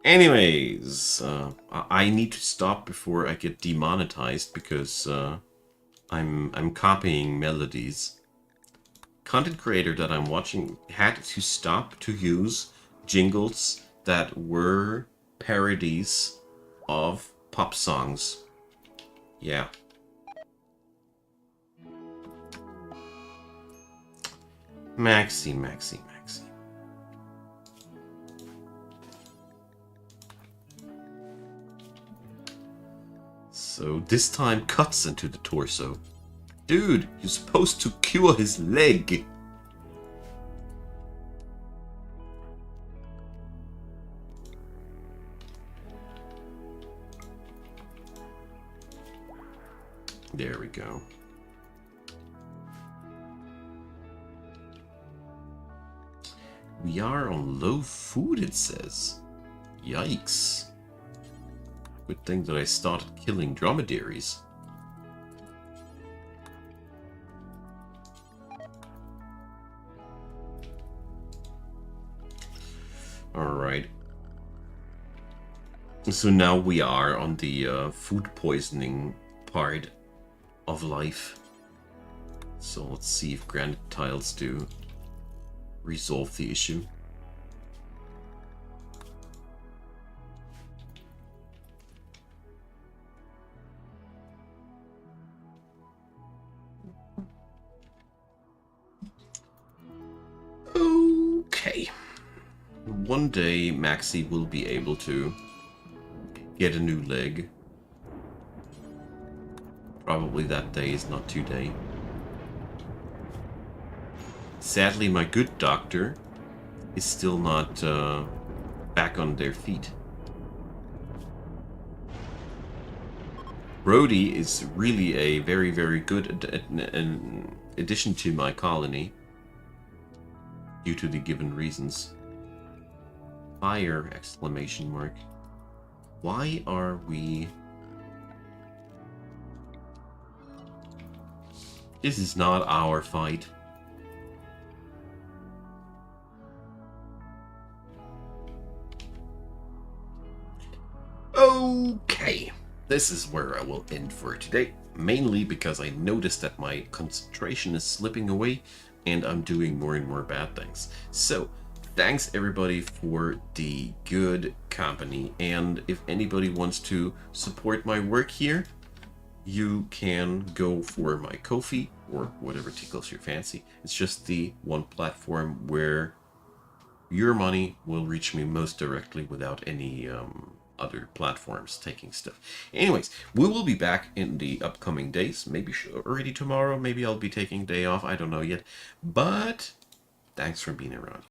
Anyways, I need to stop before I get demonetized because I'm copying melodies. Content creator that I'm watching had to stop to use jingles that were parodies of pop songs. Yeah. Maxie. So this time cuts into the torso. Dude, you're supposed to cure his leg. There we go. We are on low food, it says. Yikes. Good thing that I started killing dromedaries. Alright. So now we are on the food poisoning part of life. So let's see if granite tiles do resolve the issue. Okay. One day Maxie will be able to get a new leg. Probably that day is not today. Sadly, my good doctor is still not back on their feet. Brody is really a very, very good addition to my colony due to the given reasons. Fire! Exclamation mark. Why are we... This is not our fight. Okay, this is where I will end for today, mainly because I noticed that my concentration is slipping away and I'm doing more and more bad things. So, thanks everybody for the good company, and if anybody wants to support my work here, you can go for my Ko-fi or whatever tickles your fancy. It's just the one platform where your money will reach me most directly without any other platforms taking stuff. Anyways, we will be back in the upcoming days. Maybe already tomorrow. Maybe I'll be taking a day off. I don't know yet. But thanks for being around.